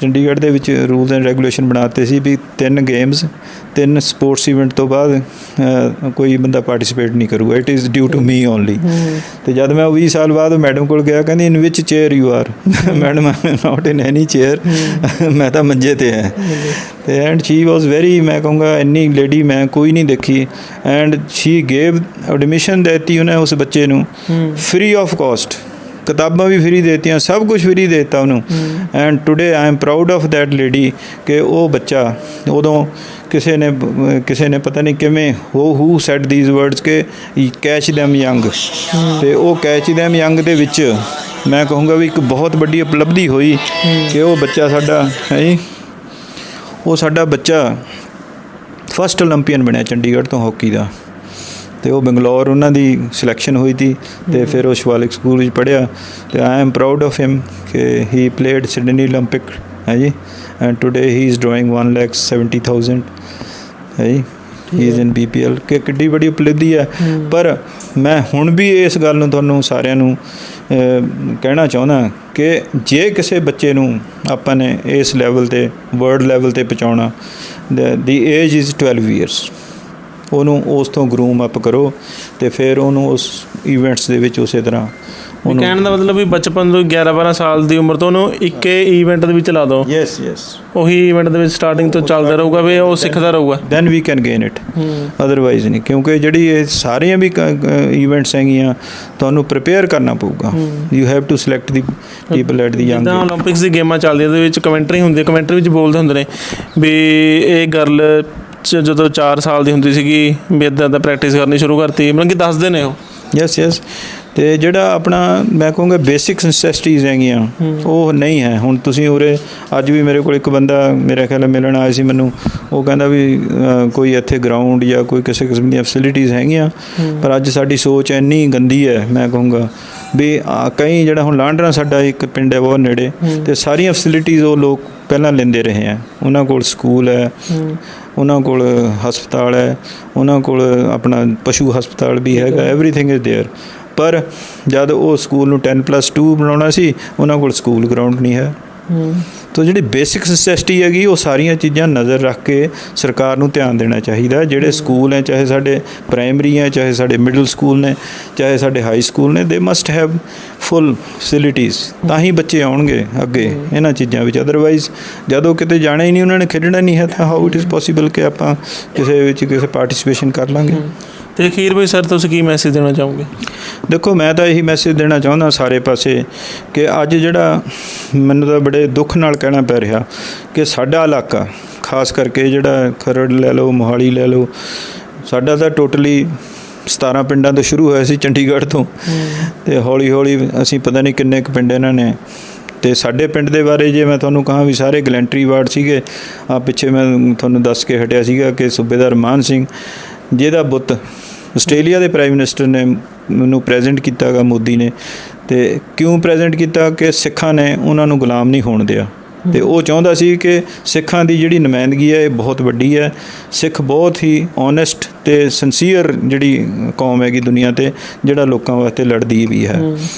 ਚੰਡੀਗੜ੍ਹ ਦੇ ਵਿੱਚ ਰੂਲਸ ਐਂਡ ਰੈਗੂਲੇਸ਼ਨ ਬਣਾ ਦਿੱਤੇ ਸੀ ਵੀ 3 ਗੇਮਸ 3 ਸਪੋਰਟਸ ਇਵੈਂਟ ਤੋਂ ਬਾਅਦ ਕੋਈ ਬੰਦਾ ਪਾਰਟੀਸਪੇਟ ਨਹੀਂ ਕਰੂਗਾ, it is due to me only. ਅਤੇ ਜਦ ਮੈਂ 20 ਸਾਲ ਬਾਅਦ ਮੈਡਮ ਕੋਲ ਗਿਆ, ਕਹਿੰਦੀ in which chair you are. Madam not in any chair, ਮੈਂ ਤਾਂ ਮੰਜੇ 'ਤੇ ਹੈ। ਅਤੇ ਐਂਡ ਸ਼ੀ ਵਾਜ਼ ਵੈਰੀ, ਮੈਂ ਕਹੂੰਗਾ ਇੰਨੀ ਲੇਡੀ ਮੈਂ ਕੋਈ ਨਹੀਂ ਦੇਖੀ। ਐਂਡ ਸ਼ੀ ਗੇਵ ਐਡਮਿਸ਼ਨ ਦੇਤੀ ਉਹਨੇ ਉਸ ਬੱਚੇ ਨੂੰ ਫ੍ਰੀ ਆਫ ਕਾਸਟ, ਕਿਤਾਬਾਂ ਵੀ ਫ੍ਰੀ ਦੇਤੀਆਂ, ਸਭ ਕੁਝ ਫ੍ਰੀ ਦੇ ਦਿੱਤਾ ਉਹਨੂੰ। And today I am proud of that lady ਕਿ ਉਹ ਬੱਚਾ ਉਦੋਂ ਕਿਸੇ ਨੇ ਪਤਾ ਨਹੀਂ ਕਿਵੇਂ ਹੂ ਸੈਡ ਦੀਜ਼ ਵਰਡਸ ਕਿ ਕੈਚ ਦੈਮ ਯੰਗ। ਅਤੇ ਉਹ ਕੈਚ ਦੈਮ ਯੰਗ ਦੇ ਵਿੱਚ ਮੈਂ ਕਹੂੰਗਾ ਵੀ ਇੱਕ ਬਹੁਤ ਵੱਡੀ ਉਪਲਬਧੀ ਹੋਈ ਕਿ ਉਹ ਬੱਚਾ ਸਾਡਾ ਹੈ ਜੀ, ਉਹ ਸਾਡਾ ਬੱਚਾ ਫਸਟ ਓਲੰਪੀਅਨ ਬਣਿਆ ਚੰਡੀਗੜ੍ਹ ਤੋਂ ਹਾਕੀ ਦਾ। ਅਤੇ ਉਹ ਬੰਗਲੌਰ ਉਹਨਾਂ ਦੀ ਸਿਲੈਕਸ਼ਨ ਹੋਈ ਸੀ, ਅਤੇ ਫਿਰ ਉਹ ਸ਼ਿਵਾਲਿਕ ਸਕੂਲ ਵਿੱਚ ਪੜ੍ਹਿਆ। ਅਤੇ I am proud of him ਕਿ ਹੀ ਪਲੇਡ ਸਿਡਨੀ ਓਲੰਪਿਕ ਹੈ ਜੀ, and today he is drawing 1,70,000 ਹੈ ਜੀ, ਹੀ ਇਜ਼ ਇਨ BPL ਕਿ ਕਿੱਡੀ ਵੱਡੀ ਉਪਲਬਧੀ ਹੈ। ਪਰ ਮੈਂ ਹੁਣ ਵੀ ਇਸ ਗੱਲ ਨੂੰ ਤੁਹਾਨੂੰ ਸਾਰਿਆਂ ਨੂੰ ਕਹਿਣਾ ਚਾਹੁੰਦਾ ਕਿ ਜੇ ਕਿਸੇ ਬੱਚੇ ਨੂੰ ਆਪਾਂ ਨੇ ਇਸ ਲੈਵਲ 'ਤੇ ਵਰਲਡ ਲੈਵਲ 'ਤੇ ਪਹੁੰਚਾਉਣਾ, ਦੀ ਏਜ ਇਜ਼ 12 ਈਅਰਸ, ਉਹਨੂੰ ਉਸ ਤੋਂ ਗਰੂਮ ਅਪ ਕਰੋ ਅਤੇ ਫਿਰ ਉਹਨੂੰ ਉਸ ਈਵੈਂਟਸ ਦੇ ਵਿੱਚ ਉਸੇ ਤਰ੍ਹਾਂ ਉਹਨੂੰ, ਕਹਿਣ ਦਾ ਮਤਲਬ ਵੀ ਬਚਪਨ ਤੋਂ 11-12 ਸਾਲ ਦੀ ਉਮਰ ਤੋਂ ਉਹਨੂੰ ਇੱਕ ਈਵੈਂਟ ਦੇ ਵਿੱਚ ਲਾ ਦਿਓ। ਯੈਸ ਉਹੀ ਈਵੈਂਟ ਦੇ ਵਿੱਚ ਸਟਾਰਟਿੰਗ ਤੋਂ ਚੱਲਦਾ ਰਹੂਗਾ ਵੀ ਉਹ ਸਿੱਖਦਾ ਰਹੂਗਾ, then we can gain it, otherwise ਨਹੀਂ। ਕਿਉਂਕਿ ਜਿਹੜੀ ਇਹ ਸਾਰੀਆਂ ਵੀ ਈਵੈਂਟਸ ਹੈਗੀਆਂ ਤੁਹਾਨੂੰ ਪ੍ਰਿਪੇਅਰ ਕਰਨਾ ਪਊਗਾ। You have to select the people at the young. ਜਿੱਦਾਂ ਓਲੰਪਿਕਸ ਦੀ ਗੇਮਾਂ ਚੱਲਦੀਆਂ ਉਹਦੇ ਵਿੱਚ ਕਮੈਂਟਰੀ ਹੁੰਦੀ ਹੈ, ਕਮੈਂਟਰੀ ਵਿੱਚ ਬੋਲਦੇ ਹੁੰਦੇ ਨੇ ਵੀ ਇਹ ਗਰਲ ਜਦੋਂ 4 ਸਾਲ ਦੀ ਹੁੰਦੀ ਸੀਗੀ ਵੀ ਇੱਦਾਂ ਦਾ ਪ੍ਰੈਕਟਿਸ ਕਰਨੀ ਸ਼ੁਰੂ ਕਰਤੀ, ਮਤਲਬ ਕਿ ਦੱਸਦੇ ਨੇ ਉਹ। ਯੈਸ ਅਤੇ ਜਿਹੜਾ ਆਪਣਾ ਮੈਂ ਕਹੂੰਗਾ ਬੇਸਿਕਸ ਨੈਸੈਸਿਟੀਜ਼ ਹੈਗੀਆਂ ਉਹ ਨਹੀਂ ਹੈ। ਹੁਣ ਤੁਸੀਂ ਉਰੇ ਅੱਜ ਵੀ ਮੇਰੇ ਕੋਲ ਇੱਕ ਬੰਦਾ ਮੇਰਾ ਖਿਆਲ ਮਿਲਣ ਆਇਆ ਸੀ ਮੈਨੂੰ, ਉਹ ਕਹਿੰਦਾ ਵੀ ਕੋਈ ਇੱਥੇ ਗਰਾਊਂਡ ਜਾਂ ਕੋਈ ਕਿਸੇ ਕਿਸਮ ਦੀਆਂ ਫੈਸਿਲਿਟੀਜ਼ ਹੈਗੀਆਂ, ਪਰ ਅੱਜ ਸਾਡੀ ਸੋਚ ਇੰਨੀ ਗੰਦੀ ਹੈ, ਮੈਂ ਕਹੂੰਗਾ ਵੀ ਕਈ ਜਿਹੜਾ ਹੁਣ ਲਾਂਡਰਾ ਸਾਡਾ ਇੱਕ ਪਿੰਡ ਹੈ ਬਹੁਤ ਨੇੜੇ, ਅਤੇ ਸਾਰੀਆਂ ਫੈਸਿਲਿਟੀਜ਼ ਉਹ ਲੋਕ ਪਹਿਲਾਂ ਲੈਂਦੇ ਰਹੇ ਹੈ। ਉਹਨਾਂ ਕੋਲ ਸਕੂਲ ਹੈ, ਉਹਨਾਂ ਕੋਲ ਹਸਪਤਾਲ ਹੈ, ਉਹਨਾਂ ਕੋਲ ਆਪਣਾ ਪਸ਼ੂ ਹਸਪਤਾਲ ਵੀ ਹੈਗਾ, ਐਵਰੀਥਿੰਗ ਇਜ਼ ਦੇਅਰ। ਪਰ ਜਦ ਉਹ ਸਕੂਲ ਨੂੰ 10+2 ਬਣਾਉਣਾ ਸੀ, ਉਹਨਾਂ ਕੋਲ ਸਕੂਲ ਗਰਾਊਂਡ ਨਹੀਂ ਹੈ। ਤਾਂ ਜਿਹੜੀ ਬੇਸਿਕ ਨੈਸੈਸਿਟੀ ਹੈਗੀ ਉਹ ਸਾਰੀਆਂ ਚੀਜ਼ਾਂ ਨਜ਼ਰ ਰੱਖ ਕੇ ਸਰਕਾਰ ਨੂੰ ਧਿਆਨ ਦੇਣਾ ਚਾਹੀਦਾ। ਜਿਹੜੇ ਸਕੂਲ ਹੈ, ਚਾਹੇ ਸਾਡੇ ਪ੍ਰਾਇਮਰੀ ਹੈ, ਚਾਹੇ ਸਾਡੇ ਮਿਡਲ ਸਕੂਲ ਨੇ, ਚਾਹੇ ਸਾਡੇ ਹਾਈ ਸਕੂਲ ਨੇ, ਦੇ ਮਸਟ ਹੈਵ ਫੁੱਲ ਫੈਸਿਲਿਟੀਜ਼, ਤਾਂ ਹੀ ਬੱਚੇ ਆਉਣਗੇ ਅੱਗੇ ਇਹਨਾਂ ਚੀਜ਼ਾਂ ਵਿੱਚ। ਅਦਰਵਾਈਜ਼ ਜਦੋਂ ਕਿਤੇ ਜਾਣਾ ਹੀ ਨਹੀਂ, ਉਹਨਾਂ ਨੇ ਖੇਡਣਾ ਨਹੀਂ ਹੈ, ਤਾਂ ਹਾਊ ਇਟ ਇਜ਼ ਪੋਸੀਬਲ ਕਿ ਆਪਾਂ ਕਿਸੇ ਵਿੱਚ ਕਿਸੇ ਪਾਰਟੀਸਪੇਸ਼ਨ ਕਰ ਲਾਂਗੇ। ਅਤੇ ਅਖੀਰ ਵੀ ਸਰ ਤੁਸੀਂ ਕੀ ਮੈਸੇਜ ਦੇਣਾ ਚਾਹੋਗੇ? ਦੇਖੋ, ਮੈਂ ਤਾਂ ਇਹੀ ਮੈਸੇਜ ਦੇਣਾ ਚਾਹੁੰਦਾ ਸਾਰੇ ਪਾਸੇ ਕਿ ਅੱਜ ਜਿਹੜਾ ਮੈਨੂੰ ਤਾਂ ਬੜੇ ਦੁੱਖ ਨਾਲ ਕਹਿਣਾ ਪੈ ਰਿਹਾ ਕਿ ਸਾਡਾ ਇਲਾਕਾ, ਖਾਸ ਕਰਕੇ ਜਿਹੜਾ ਖਰੜ ਲੈ ਲਓ, ਮੋਹਾਲੀ ਲੈ ਲਓ, ਸਾਡਾ ਤਾਂ ਟੋਟਲੀ 17 ਪਿੰਡਾਂ ਤੋਂ ਸ਼ੁਰੂ ਹੋਇਆ ਸੀ ਚੰਡੀਗੜ੍ਹ ਤੋਂ, ਅਤੇ ਹੌਲੀ ਹੌਲੀ ਅਸੀਂ ਪਤਾ ਨਹੀਂ ਕਿੰਨੇ ਕੁ ਪਿੰਡ ਇਹਨਾਂ ਨੇ। ਅਤੇ ਸਾਡੇ ਪਿੰਡ ਦੇ ਬਾਰੇ ਜੇ ਮੈਂ ਤੁਹਾਨੂੰ ਕਹਾਂ ਵੀ ਸਾਰੇ ਗਲੈਂਟਰੀ ਵਾਰਡ ਸੀਗੇ। ਪਿੱਛੇ ਮੈਂ ਤੁਹਾਨੂੰ ਦੱਸ ਕੇ ਹਟਿਆ ਸੀਗਾ ਕਿ ਸੂਬੇਦਾਰ ਮਾਨ ਸਿੰਘ, ਜਿਹਦਾ ਬੁੱਤ ਆਸਟ੍ਰੇਲੀਆ ਦੇ ਪ੍ਰਾਈਮ ਮਿਨਿਸਟਰ ਨੇ ਮੈਨੂੰ ਪ੍ਰੈਜ਼ੈਂਟ ਕੀਤਾ ਗਾ, ਮੋਦੀ ਨੇ। ਅਤੇ ਕਿਉਂ ਪ੍ਰੈਜ਼ੈਂਟ ਕੀਤਾ ਕਿ ਸਿੱਖਾਂ ਨੇ ਉਹਨਾਂ ਨੂੰ ਗੁਲਾਮ ਨਹੀਂ ਹੋਣ ਦਿਆ, ਅਤੇ ਉਹ ਚਾਹੁੰਦਾ ਸੀ ਕਿ ਸਿੱਖਾਂ ਦੀ ਜਿਹੜੀ ਨੁਮਾਇੰਦਗੀ ਹੈ ਇਹ ਬਹੁਤ ਵੱਡੀ ਹੈ। ਸਿੱਖ ਬਹੁਤ ਹੀ ਓਨੈਸਟ ਅਤੇ ਸਿੰਸੀਅਰ ਜਿਹੜੀ ਕੌਮ ਹੈਗੀ ਦੁਨੀਆ 'ਤੇ, ਜਿਹੜਾ ਲੋਕਾਂ ਵਾਸਤੇ ਲੜਦੀ ਵੀ ਹੈ।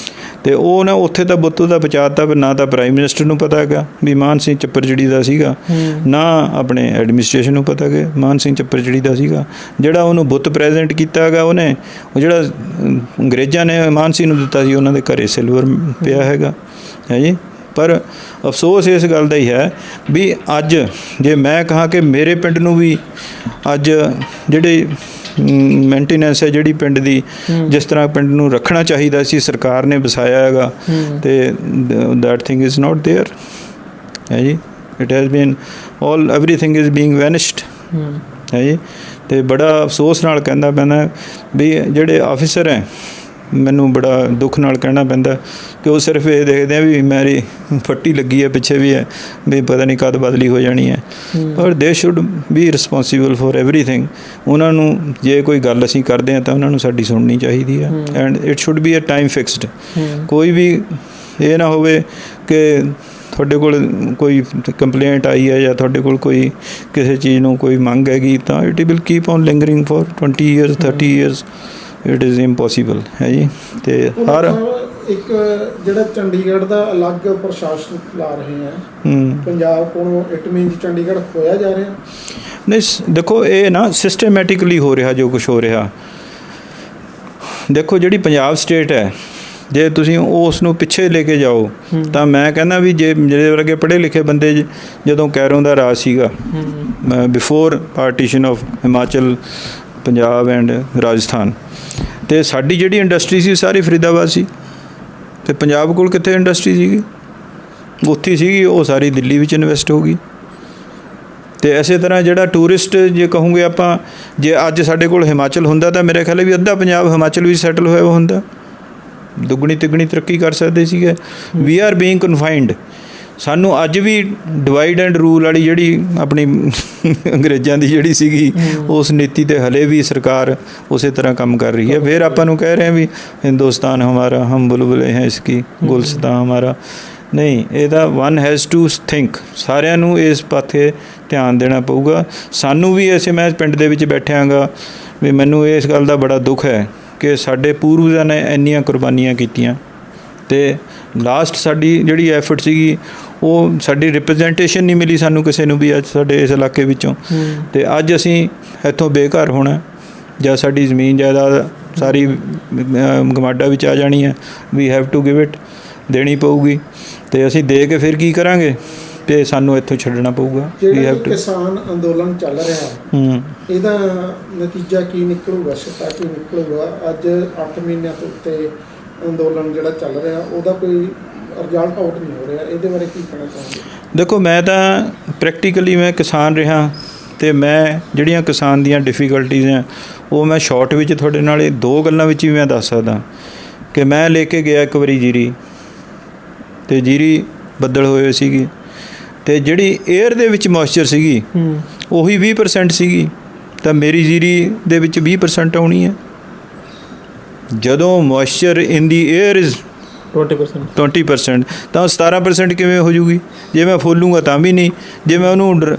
ਅਤੇ ਉਹ ਨਾ ਉੱਥੇ ਤਾਂ ਬੁੱਤ ਦਾ ਪਹੁੰਚਾਤਾ, ਪਰ ਨਾ ਤਾਂ ਪ੍ਰਾਈਮ ਮਿਨਿਸਟਰ ਨੂੰ ਪਤਾ ਹੈਗਾ ਵੀ ਮਾਨ ਸਿੰਘ ਚੱਪੜਚਿੜੀ ਦਾ ਸੀਗਾ, ਨਾ ਆਪਣੇ ਐਡਮਿਨਿਸਟ੍ਰੇਸ਼ਨ ਨੂੰ ਪਤਾ ਕਿ ਮਾਨ ਸਿੰਘ ਚੱਪੜਚਿੜੀ ਦਾ ਸੀਗਾ। ਜਿਹੜਾ ਉਹਨੂੰ ਬੁੱਤ ਪ੍ਰੈਜ਼ੈਂਟ ਕੀਤਾ ਹੈਗਾ ਉਹਨੇ, ਉਹ ਜਿਹੜਾ ਅੰਗਰੇਜ਼ਾਂ ਨੇ ਮਾਨ ਸਿੰਘ ਨੂੰ ਦਿੱਤਾ ਸੀ, ਉਹਨਾਂ ਦੇ ਘਰੇ ਸਿਲਵਰ ਪਿਆ ਹੈਗਾ ਹੈ ਜੀ। ਪਰ ਅਫਸੋਸ ਇਸ ਗੱਲ ਦਾ ਹੀ ਹੈ ਵੀ ਅੱਜ ਜੇ ਮੈਂ ਕਹਾਂ ਕਿ ਮੇਰੇ ਪਿੰਡ ਨੂੰ ਵੀ ਅੱਜ ਜਿਹੜੇ ਮੇਨਟੇਨੈਂਸ ਹੈ ਜਿਹੜੀ ਪਿੰਡ ਦੀ, ਜਿਸ ਤਰ੍ਹਾਂ ਪਿੰਡ ਨੂੰ ਰੱਖਣਾ ਚਾਹੀਦਾ ਸੀ, ਸਰਕਾਰ ਨੇ ਵਸਾਇਆ ਹੈਗਾ, ਅਤੇ that thing is not there ਹੈ ਜੀ। It has been everything is being vanished ਹੈ ਜੀ। ਅਤੇ ਬੜਾ ਅਫਸੋਸ ਨਾਲ ਕਹਿੰਦਾ ਪੈਂਦਾ ਵੀ ਜਿਹੜੇ ਆਫਿਸਰ ਹੈ, ਮੈਨੂੰ ਬੜਾ ਦੁੱਖ ਨਾਲ ਕਹਿਣਾ ਪੈਂਦਾ ਕਿ ਉਹ ਸਿਰਫ ਇਹ ਦੇਖਦੇ ਆ ਵੀ ਮੇਰੀ ਫੱਟੀ ਲੱਗੀ ਹੈ, ਪਿੱਛੇ ਵੀ ਹੈ ਵੀ ਪਤਾ ਨਹੀਂ ਕਦ ਬਦਲੀ ਹੋ ਜਾਣੀ ਹੈ। ਪਰ ਦੇ should be responsible for everything. ਉਹਨਾਂ ਨੂੰ ਜੇ ਕੋਈ ਗੱਲ ਅਸੀਂ ਕਰਦੇ ਹਾਂ ਤਾਂ ਉਹਨਾਂ ਨੂੰ ਸਾਡੀ ਸੁਣਨੀ ਚਾਹੀਦੀ ਹੈ, and it should be a time fixed. ਕੋਈ ਵੀ ਇਹ ਨਾ ਹੋਵੇ ਕਿ ਤੁਹਾਡੇ ਕੋਲ ਕੋਈ ਕੰਪਲੇਂਟ ਆਈ ਹੈ ਜਾਂ ਤੁਹਾਡੇ ਕੋਲ ਕੋਈ ਕਿਸੇ ਚੀਜ਼ ਨੂੰ ਕੋਈ ਮੰਗ ਹੈਗੀ ਤਾਂ it will keep on lingering for 20 years 30 years। It is impossible ਹੈ ਜੀ। ਅਤੇ ਹਰ ਇੱਕ ਜਿਹੜਾ ਚੰਡੀਗੜ੍ਹ ਦਾ ਅਲੱਗ ਪ੍ਰਸ਼ਾਸਨ ਲਾ ਰਹੇ ਹੈ ਪੰਜਾਬ ਕੋਲੋਂ, ਇਟ ਮੀਨਸ ਚੰਡੀਗੜ੍ਹ ਹੋਇਆ ਜਾ ਰਿਹਾ ਨਹੀਂ। ਦੇਖੋ, ਇਹ ਨਾ ਸਿਸਟਮੈਟਿਕਲੀ ਹੋ ਰਿਹਾ ਜੋ ਕੁਛ ਹੋ ਰਿਹਾ। ਦੇਖੋ, ਜਿਹੜੀ ਪੰਜਾਬ ਸਟੇਟ ਹੈ, ਜੇ ਤੁਸੀਂ ਉਸ ਨੂੰ ਪਿੱਛੇ ਲੈ ਕੇ ਜਾਓ ਤਾਂ ਮੈਂ ਕਹਿੰਦਾ ਵੀ ਜੇ ਜਿਹੜੇ ਵਰਗੇ ਪੜ੍ਹੇ ਲਿਖੇ ਬੰਦੇ ਜਦੋਂ ਕੈਰੋਂ ਦਾ ਰਾਜ ਸੀਗਾ, before partition of Himachal, Punjab and Rajasthan, ਅਤੇ ਸਾਡੀ ਜਿਹੜੀ ਇੰਡਸਟਰੀ ਸੀ ਸਾਰੀ ਫਰੀਦਾਬਾਦ ਸੀ, ਅਤੇ ਪੰਜਾਬ ਕੋਲ ਕਿੱਥੇ ਇੰਡਸਟਰੀ ਸੀਗੀ? ਉੱਥੇ ਸੀਗੀ, ਉਹ ਸਾਰੀ ਦਿੱਲੀ ਵਿੱਚ ਇਨਵੈਸਟ ਹੋ ਗਈ। ਅਤੇ ਇਸੇ ਤਰ੍ਹਾਂ ਜਿਹੜਾ ਟੂਰਿਸਟ ਜੇ ਕਹੋਗੇ ਆਪਾਂ, ਜੇ ਅੱਜ ਸਾਡੇ ਕੋਲ ਹਿਮਾਚਲ ਹੁੰਦਾ ਤਾਂ ਮੇਰੇ ਖਿਆਲ ਵੀ ਅੱਧਾ ਪੰਜਾਬ ਹਿਮਾਚਲ ਵਿੱਚ ਸੈਟਲ ਹੋਇਆ ਹੁੰਦਾ, ਦੁੱਗਣੀ ਤਿੱਗਣੀ ਤਰੱਕੀ ਕਰ ਸਕਦੇ ਸੀਗੇ। We are being confined. ਸਾਨੂੰ ਅੱਜ ਵੀ ਡਿਵਾਈਡ ਐਂਡ ਰੂਲ ਵਾਲੀ ਜਿਹੜੀ ਆਪਣੀ ਅੰਗਰੇਜ਼ਾਂ ਦੀ ਜਿਹੜੀ ਸੀਗੀ, ਉਸ ਨੀਤੀ 'ਤੇ ਹਲੇ ਵੀ ਸਰਕਾਰ ਉਸੇ ਤਰ੍ਹਾਂ ਕੰਮ ਕਰ ਰਹੀ ਹੈ। ਫਿਰ ਆਪਾਂ ਨੂੰ ਕਹਿ ਰਹੇ ਹਾਂ ਵੀ ਹਿੰਦੁਸਤਾਨ ਹਮਾਰਾ, ਹਮ ਬੁਲਬੁਲੇ ਹੈ ਇਸਕੀ, ਗੁਲਸਤਾਂ ਹਮਾਰਾ। ਨਹੀਂ, ਇਹਦਾ ਵਨ ਹੈਜ਼ ਟੂ ਥਿੰਕ। ਸਾਰਿਆਂ ਨੂੰ ਇਸ ਪਾਸੇ ਧਿਆਨ ਦੇਣਾ ਪਊਗਾ। ਸਾਨੂੰ ਵੀ ਐਸੇ, ਮੈਂ ਪਿੰਡ ਦੇ ਵਿੱਚ ਬੈਠਿਆਂਗਾ ਵੀ ਮੈਨੂੰ ਇਸ ਗੱਲ ਦਾ ਬੜਾ ਦੁੱਖ ਹੈ ਕਿ ਸਾਡੇ ਪੂਰਵਜਾਂ ਨੇ ਇੰਨੀਆਂ ਕੁਰਬਾਨੀਆਂ ਕੀਤੀਆਂ, ਅਤੇ ਲਾਸਟ ਸਾਡੀ ਜਿਹੜੀ ਐਫਰਟ ਸੀਗੀ ਉਹ ਸਾਡੀ ਰਿਪਰੈਜ਼ੈਂਟੇਸ਼ਨ ਨਹੀਂ ਮਿਲੀ ਸਾਨੂੰ ਕਿਸੇ ਨੂੰ ਵੀ ਅੱਜ ਸਾਡੇ ਇਸ ਇਲਾਕੇ ਵਿੱਚੋਂ। ਤੇ ਅੱਜ ਅਸੀਂ ਇੱਥੋਂ ਬੇਘਰ ਹੋਣਾ ਜਾਂ ਸਾਡੀ ਜ਼ਮੀਨ ਜਾਇਦਾਦ ਸਾਰੀ ਗਮਾਡਾ ਵਿੱਚ ਆ ਜਾਣੀ ਹੈ। We have to give it, ਦੇਣੀ ਪਊਗੀ। ਤੇ ਅਸੀਂ ਦੇ ਕੇ ਫਿਰ ਕੀ ਕਰਾਂਗੇ? ਤੇ ਸਾਨੂੰ ਇੱਥੋਂ ਛੱਡਣਾ ਪਊਗਾ। We have to. ਕਿਸਾਨ ਅੰਦੋਲਨ ਚੱਲ ਰਿਹਾ ਇਹਦਾ ਨਤੀਜਾ ਕੀ ਨਿਕਲੂਗਾ, ਸਿੱਟਾ ਕੀ ਨਿਕਲੂਗਾ? ਅੱਜ 8 ਮਹੀਨਿਆਂ ਤੋਂ ਉੱਤੇ ਅੰਦੋਲਨ ਜਿਹੜਾ ਚੱਲ ਰਿਹਾ ਉਹਦਾ ਕੋਈ ਰਿਜ਼ਲਟ ਆਊਟ ਨਹੀਂ ਹੋ ਰਿਹਾ, ਇਹਦੇ ਬਾਰੇ ਕੀ ਕਹਿਣਾ ਚਾਹੁੰਦੇ? ਦੇਖੋ, ਮੈਂ ਤਾਂ ਪ੍ਰੈਕਟੀਕਲੀ ਮੈਂ ਕਿਸਾਨ ਰਿਹਾ ਅਤੇ ਮੈਂ ਜਿਹੜੀਆਂ ਕਿਸਾਨ ਦੀਆਂ ਡਿਫੀਕਲਟੀਜ਼ ਹੈ ਉਹ ਮੈਂ ਸ਼ਾਰਟ ਵਿੱਚ ਤੁਹਾਡੇ ਨਾਲ ਇਹ 2 ਗੱਲਾਂ ਵਿੱਚ ਵੀ ਮੈਂ ਦੱਸ ਸਕਦਾ ਕਿ ਮੈਂ ਲੈ ਕੇ ਗਿਆ ਇੱਕ ਵਾਰੀ ਜੀਰੀ, ਅਤੇ ਜੀਰੀ ਬੱਦਲ ਹੋਏ ਸੀਗੀ ਅਤੇ ਜਿਹੜੀ ਏਅਰ ਦੇ ਵਿੱਚ ਮੋਇਸਚਰ ਸੀਗੀ ਉਹੀ 20% ਸੀਗੀ, ਤਾਂ ਮੇਰੀ ਜੀਰੀ ਦੇ ਵਿੱਚ 20% ਆਉਣੀ ਹੈ। ਜਦੋਂ moisture in the air is 20% ਤਾਂ 17% ਕਿਵੇਂ ਹੋ ਜੂਗੀ? ਜੇ ਮੈਂ ਫੋਲੂੰਗਾ ਤਾਂ ਵੀ ਨਹੀਂ, ਜੇ ਮੈਂ ਉਹਨੂੰ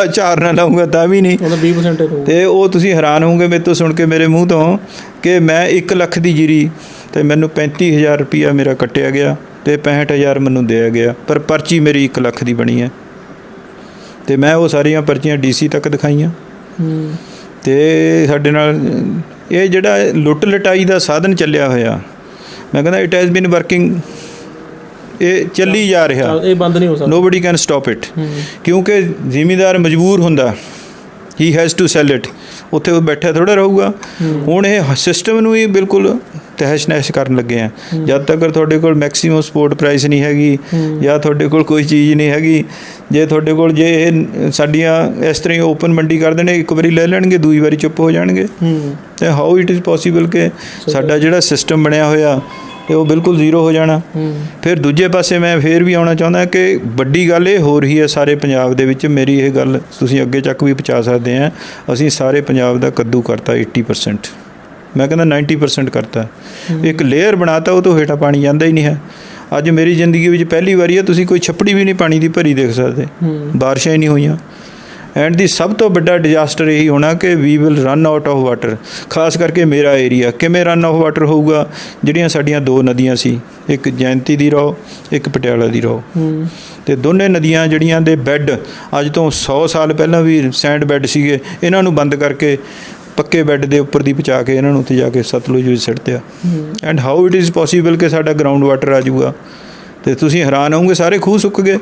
ਝਾੜ ਨਾ ਲਾਊਂਗਾ ਤਾਂ ਵੀ ਨਹੀਂ। 20% ਅਤੇ ਉਹ ਤੁਸੀਂ ਹੈਰਾਨ ਹੋਵੋਗੇ ਮੇਰੇ ਤੋਂ ਸੁਣ ਕੇ, ਮੇਰੇ ਮੂੰਹ ਤੋਂ, ਕਿ ਮੈਂ 1 ਲੱਖ ਦੀ ਜੀਰੀ ਅਤੇ ਮੈਨੂੰ 35,000 ਰੁਪਈਆ ਮੇਰਾ ਕੱਟਿਆ ਗਿਆ ਅਤੇ 65,000 ਮੈਨੂੰ ਦਿਆ ਗਿਆ, ਪਰ ਪਰਚੀ ਮੇਰੀ 1 ਲੱਖ ਦੀ ਬਣੀ ਹੈ। ਅਤੇ ਮੈਂ ਉਹ ਸਾਰੀਆਂ ਪਰਚੀਆਂ DC ਤੱਕ ਦਿਖਾਈਆਂ। ਅਤੇ ਸਾਡੇ ਨਾਲ ਇਹ ਜਿਹੜਾ ਲੁੱਟ ਲਟਾਈ ਦਾ ਸਾਧਨ ਚੱਲਿਆ ਹੋਇਆ, ਮੈਂ ਕਹਿੰਦਾ ਇਟ ਹੈਜ਼ ਬੀਨ ਵਰਕਿੰਗ, ਇਹ ਚੱਲੀ ਜਾ ਰਿਹਾ, ਇਹ ਬੰਦ ਨਹੀਂ ਹੋ ਸਕਦਾ। ਨੋਬਡੀ ਕੈਨ ਸਟੋਪ ਇਟ, ਕਿਉਂਕਿ ਜ਼ਿਮੀਂਦਾਰ ਮਜਬੂਰ ਹੁੰਦਾ, he has to sell it, ਉੱਥੇ ਉਹ ਬੈਠਾ ਥੋੜ੍ਹਾ ਰਹੂਗਾ। ਹੁਣ ਇਹ ਸਿਸਟਮ ਨੂੰ ਹੀ ਬਿਲਕੁਲ ਤਹਿਸ਼ ਨਹਿਸ਼ ਕਰਨ ਲੱਗੇ ਆ। ਜਦ ਤੱਕ ਤੁਹਾਡੇ ਕੋਲ ਮੈਕਸੀਮਮ ਸਪੋਰਟ ਪ੍ਰਾਈਸ ਨਹੀਂ ਹੈਗੀ ਜਾਂ ਤੁਹਾਡੇ ਕੋਲ ਕੋਈ ਚੀਜ਼ ਨਹੀਂ ਹੈਗੀ, ਜੇ ਤੁਹਾਡੇ ਕੋਲ ਜੇ ਇਹ ਸਾਡੀਆਂ ਇਸ ਤਰ੍ਹਾਂ ਹੀ ਓਪਨ ਮੰਡੀ ਕਰ ਦੇਣੇ, ਇੱਕ ਵਾਰੀ ਲੈ ਲੈਣਗੇ, ਦੂਜੀ ਵਾਰੀ ਚੁੱਪ ਹੋ ਜਾਣਗੇ। ਅਤੇ ਹਾਊ ਇਟ ਇਜ਼ ਪੋਸੀਬਲ ਕਿ ਸਾਡਾ ਜਿਹੜਾ ਸਿਸਟਮ ਬਣਿਆ ਹੋਇਆ ਅਤੇ ਉਹ ਬਿਲਕੁਲ ਜ਼ੀਰੋ ਹੋ ਜਾਣਾ। ਫਿਰ ਦੂਜੇ ਪਾਸੇ ਮੈਂ ਫਿਰ ਵੀ ਆਉਣਾ ਚਾਹੁੰਦਾ ਕਿ ਵੱਡੀ ਗੱਲ ਇਹ ਹੋ ਰਹੀ ਹੈ ਸਾਰੇ ਪੰਜਾਬ ਦੇ ਵਿੱਚ, ਮੇਰੀ ਇਹ ਗੱਲ ਤੁਸੀਂ ਅੱਗੇ ਤੱਕ ਵੀ ਪਹੁੰਚਾ ਸਕਦੇ ਆ, ਅਸੀਂ ਸਾਰੇ ਪੰਜਾਬ ਦਾ ਕੱਦੂ ਕਰਤਾ 80%, ਮੈਂ ਕਹਿੰਦਾ 90% ਕਰਤਾ। ਇੱਕ ਲੇਅਰ ਬਣਾਤਾ, ਉਹ ਤੋਂ ਹੇਠਾਂ ਪਾਣੀ ਜਾਂਦਾ ਹੀ ਨਹੀਂ ਹੈ। ਅੱਜ ਮੇਰੀ ਜ਼ਿੰਦਗੀ ਵਿੱਚ ਪਹਿਲੀ ਵਾਰੀ ਹੈ ਤੁਸੀਂ ਕੋਈ ਛੱਪੜੀ ਵੀ ਨਹੀਂ ਪਾਣੀ ਦੀ ਭਰੀ ਦੇਖ ਸਕਦੇ, ਬਾਰਿਸ਼ਾਂ ਹੀ ਨਹੀਂ ਹੋਈਆਂ। ਐਂਡ ਦੀ ਸਭ ਤੋਂ ਵੱਡਾ ਡਿਜ਼ਾਸਟਰ ਇਹੀ ਹੋਣਾ ਕਿ we will run out of water, ਖਾਸ ਕਰਕੇ ਮੇਰਾ ਏਰੀਆ। ਕਿਵੇਂ ਰਨ ਆਫ ਵਾਟਰ ਹੋਊਗਾ? ਜਿਹੜੀਆਂ ਸਾਡੀਆਂ 2 ਨਦੀਆਂ ਸੀ, ਇੱਕ ਜੈਂਤੀ ਦੀ ਰੋ, ਇੱਕ ਪਟਿਆਲਾ ਦੀ ਰੋ, ਅਤੇ ਦੋਨੇ ਨਦੀਆਂ ਜਿਹੜੀਆਂ ਦੇ ਬੈੱਡ ਅੱਜ ਤੋਂ 100 ਸਾਲ ਪਹਿਲਾਂ ਵੀ ਸੈਂਡ ਬੈੱਡ ਸੀਗੇ, ਇਹਨਾਂ ਨੂੰ ਬੰਦ ਕਰਕੇ ਪੱਕੇ ਬੈੱਡ ਦੇ ਉੱਪਰ ਦੀ ਪਹੁੰਚਾ ਕੇ ਇਹਨਾਂ ਨੂੰ ਉੱਥੇ ਜਾ ਕੇ ਸਤਲੁਜ ਵਿੱਚ ਸਿੱਟ ਦਿਆ। And how it is possible ਕਿ ਸਾਡਾ ਗਰਾਊਂਡ ਵਾਟਰ ਆ ਜਾਊਗਾ? ਅਤੇ ਤੁਸੀਂ ਹੈਰਾਨ ਹੋਵੋਗੇ, ਸਾਰੇ ਖੂਹ ਸੁੱਕ ਗਏ,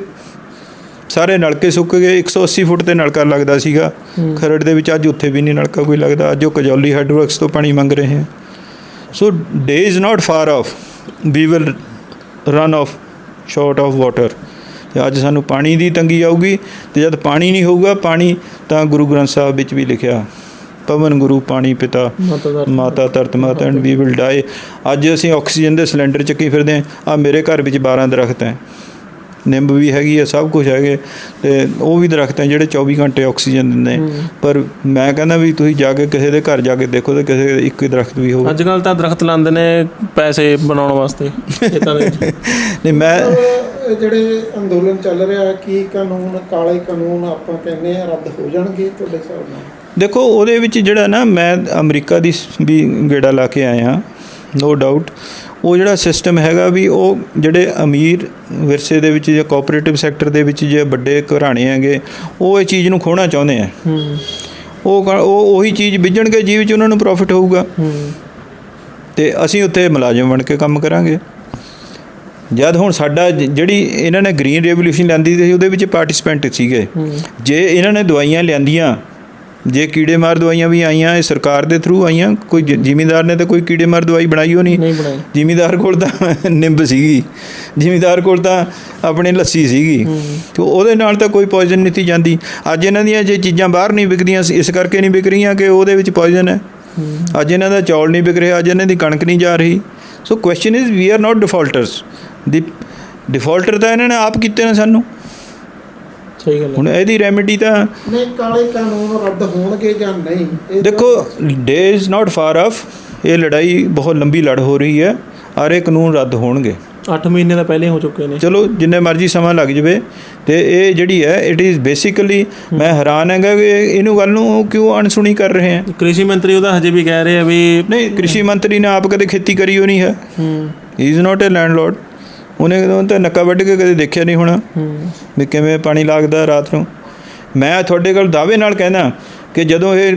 ਸਾਰੇ ਨਲਕੇ ਸੁੱਕ ਗਏ। 180 ਫੁੱਟ 'ਤੇ ਨਲਕਾ ਲੱਗਦਾ ਸੀਗਾ ਖਰੜ ਦੇ ਵਿੱਚ, ਅੱਜ ਉੱਥੇ ਵੀ ਨਹੀਂ ਨਲਕਾ ਕੋਈ ਲੱਗਦਾ। ਅੱਜ ਉਹ ਕਜੌਲੀ ਹੈਡਵਰਕਸ ਤੋਂ ਪਾਣੀ ਮੰਗ ਰਹੇ ਹੈ। So day is not far off, we will run of short of water. ਅਤੇ ਅੱਜ ਸਾਨੂੰ ਪਾਣੀ ਦੀ ਤੰਗੀ ਆਊਗੀ, ਅਤੇ ਜਦ ਪਾਣੀ ਨਹੀਂ ਹੋਊਗਾ, ਪਾਣੀ ਤਾਂ ਗੁਰੂ ਗ੍ਰੰਥ ਸਾਹਿਬ ਵਿੱਚ ਵੀ ਲਿਖਿਆ, ਪਵਨ ਗੁਰੂ ਪਾਣੀ ਪਿਤਾ ਮਾਤਾ ਧਰਤ ਮਾਤਾ, ਐਂਡ ਵੀ ਵਿਲ ਡਾਈ। ਅੱਜ ਅਸੀਂ ਆਕਸੀਜਨ ਦੇ ਸਿਲੰਡਰ ਚੱਕੀ ਫਿਰਦੇ ਹਾਂ। ਆ ਮੇਰੇ ਘਰ ਵਿੱਚ 12 ਦਰਖਤ ਹੈ, ਨਿੰਬ ਵੀ ਹੈਗੀ ਹੈ, ਸਭ ਕੁਛ ਹੈਗੇ, ਅਤੇ ਉਹ ਵੀ ਦਰਖਤ ਹੈ ਜਿਹੜੇ 24 ਘੰਟੇ ਆਕਸੀਜਨ ਦਿੰਦੇ। ਪਰ ਮੈਂ ਕਹਿੰਦਾ ਵੀ ਤੁਸੀਂ ਜਾ ਕੇ ਕਿਸੇ ਦੇ ਘਰ ਜਾ ਕੇ ਦੇਖੋ ਤਾਂ ਕਿਸੇ ਇੱਕ ਦਰਖਤ ਵੀ ਹੋਵੇ। ਅੱਜ ਕੱਲ੍ਹ ਤਾਂ ਦਰਖਤ ਲਾਉਂਦੇ ਨੇ ਪੈਸੇ ਬਣਾਉਣ ਵਾਸਤੇ। ਨਹੀਂ, ਮੈਂ ਜਿਹੜੇ ਅੰਦੋਲਨ ਚੱਲ ਰਿਹਾ, ਕੀ ਕਾਨੂੰਨ, ਕਾਲੇ ਕਾਨੂੰਨ ਆਪਾਂ ਕਹਿੰਦੇ ਆ, ਰੱਦ ਹੋ ਜਾਣਗੇ ਤੁਹਾਡੇ ਹਿਸਾਬ ਨਾਲ? ਦੇਖੋ, ਉਹਦੇ ਵਿੱਚ ਜਿਹੜਾ ਨਾ, ਮੈਂ ਅਮਰੀਕਾ ਦੀ ਵੀ ਗੇੜਾ ਲਾ ਕੇ ਆਇਆ, ਨੋ ਡਾਊਟ। ਉਹ ਜਿਹੜਾ ਸਿਸਟਮ ਹੈਗਾ ਵੀ ਉਹ ਜਿਹੜੇ ਅਮੀਰ ਵਿਰਸੇ ਦੇ ਵਿੱਚ ਜਾਂ ਕੋਆਪਰੇਟਿਵ ਸੈਕਟਰ ਦੇ ਵਿੱਚ ਜੇ ਵੱਡੇ ਘਰਾਣੇ ਹੈਗੇ, ਉਹ ਇਹ ਚੀਜ਼ ਨੂੰ ਖੋਹਣਾ ਚਾਹੁੰਦੇ ਆ। ਉਹ ਉਹੀ ਚੀਜ਼ ਬੀਜਣਗੇ ਜਿਹਦੇ ਵਿੱਚ ਉਹਨਾਂ ਨੂੰ ਪ੍ਰੋਫਿਟ ਹੋਊਗਾ, ਅਤੇ ਅਸੀਂ ਉੱਥੇ ਮੁਲਾਜ਼ਮ ਬਣ ਕੇ ਕੰਮ ਕਰਾਂਗੇ। ਜਦ ਹੁਣ ਸਾਡਾ ਜਿਹੜੀ ਇਹਨਾਂ ਨੇ ਗ੍ਰੀਨ ਰੈਵੋਲੂਸ਼ਨ ਲਿਆਂਦੀ ਸੀ, ਉਹਦੇ ਵਿੱਚ ਪਾਰਟਿਸਪੈਂਟ ਸੀਗੇ। ਜੇ ਇਹਨਾਂ ਨੇ ਦਵਾਈਆਂ ਲਿਆਂਦੀਆਂ, ਜੇ ਕੀੜੇ ਮਾਰ ਦਵਾਈਆਂ ਵੀ ਆਈਆਂ, ਇਹ ਸਰਕਾਰ ਦੇ ਥਰੂ ਆਈਆਂ, ਕੋਈ ਜ਼ਿਮੀਂਦਾਰ ਨੇ ਤਾਂ ਕੋਈ ਕੀੜੇ ਮਾਰ ਦਵਾਈ ਬਣਾਈ ਹੋ ਨਹੀਂ। ਜ਼ਿਮੀਂਦਾਰ ਕੋਲ ਤਾਂ ਨਿੰਬ ਸੀਗੀ, ਜ਼ਿਮੀਂਦਾਰ ਕੋਲ ਤਾਂ ਆਪਣੀ ਲੱਸੀ ਸੀਗੀ, ਅਤੇ ਉਹਦੇ ਨਾਲ ਤਾਂ ਕੋਈ ਪੋਇਜ਼ਨ ਨਹੀਂ ਸੀ ਜਾਂਦੀ। ਅੱਜ ਇਹਨਾਂ ਦੀਆਂ ਜੇ ਚੀਜ਼ਾਂ ਬਾਹਰ ਨਹੀਂ ਵਿਕਦੀਆਂ, ਇਸ ਕਰਕੇ ਨਹੀਂ ਵਿਕ ਰਹੀਆਂ ਕਿ ਉਹਦੇ ਵਿੱਚ ਪੋਇਜ਼ਨ ਹੈ। ਅੱਜ ਇਹਨਾਂ ਦਾ ਚੌਲ ਨਹੀਂ ਵਿਕ ਰਿਹਾ, ਅੱਜ ਇਹਨਾਂ ਦੀ ਕਣਕ ਨਹੀਂ ਜਾ ਰਹੀ। So question is, we are not defaulters. The defaulter ਤਾਂ ਇਹਨਾਂ ਨੇ ਆਪ ਕੀਤੇ ਨੇ ਸਾਨੂੰ। ਸਹੀ ਗੱਲ। ਹੁਣ ਇਹਦੀ ਰੈਮੇਡੀ ਤਾਂ ਨਹੀਂ, ਕਾਲੇ ਕਾਨੂੰਨ ਰੱਦ ਹੋਣਗੇ ਜਾਂ ਨਹੀਂ? ਦੇਖੋ, ਡੇ ਇਜ਼ ਨਾਟ ਫਾਰ ਆਫ, ਇਹ ਲੜਾਈ ਬਹੁਤ ਲੰਬੀ ਲੜ ਹੋ ਰਹੀ ਹੈ, ਔਰ ਇਹ ਕਾਨੂੰਨ ਰੱਦ ਹੋਣਗੇ। 8 ਮਹੀਨੇ ਤਾਂ ਪਹਿਲੇ ਹੋ ਚੁੱਕੇ ਨੇ। ਚਲੋ ਜਿੰਨੇ ਮਰਜ਼ੀ ਸਮਾਂ ਲੱਗ ਜਾਵੇ, ਅਤੇ ਇਹ ਜਿਹੜੀ ਹੈ ਇਟ ਇਜ਼ ਬੇਸਿਕਲੀ, ਮੈਂ ਹੈਰਾਨ ਹੈਗਾ ਕਿ ਇਹਨੂੰ ਗੱਲ ਨੂੰ ਕਿਉਂ ਅਣਸੁਣੀ ਕਰ ਰਹੇ ਹੈ। ਕ੍ਰਿਸ਼ੀ ਮੰਤਰੀ ਉਹਦਾ ਹਜੇ ਵੀ ਕਹਿ ਰਹੇ ਆ ਵੀ ਨਹੀਂ, ਕ੍ਰਿਸ਼ੀ ਮੰਤਰੀ ਨੇ ਆਪ ਕਦੇ ਖੇਤੀ ਕਰੀ ਹੋ ਨਹੀਂ ਹੈ। He is not a landlord. ਉਹਨੇ ਤਾਂ ਨੱਕਾ ਵੱਢ ਕੇ ਕਦੇ ਦੇਖਿਆ ਨਹੀਂ ਹੋਣਾ ਵੀ ਕਿਵੇਂ ਪਾਣੀ ਲੱਗਦਾ ਰਾਤ ਨੂੰ। ਮੈਂ ਤੁਹਾਡੇ ਕੋਲ ਦਾਅਵੇ ਨਾਲ ਕਹਿੰਦਾ ਕਿ ਜਦੋਂ ਇਹ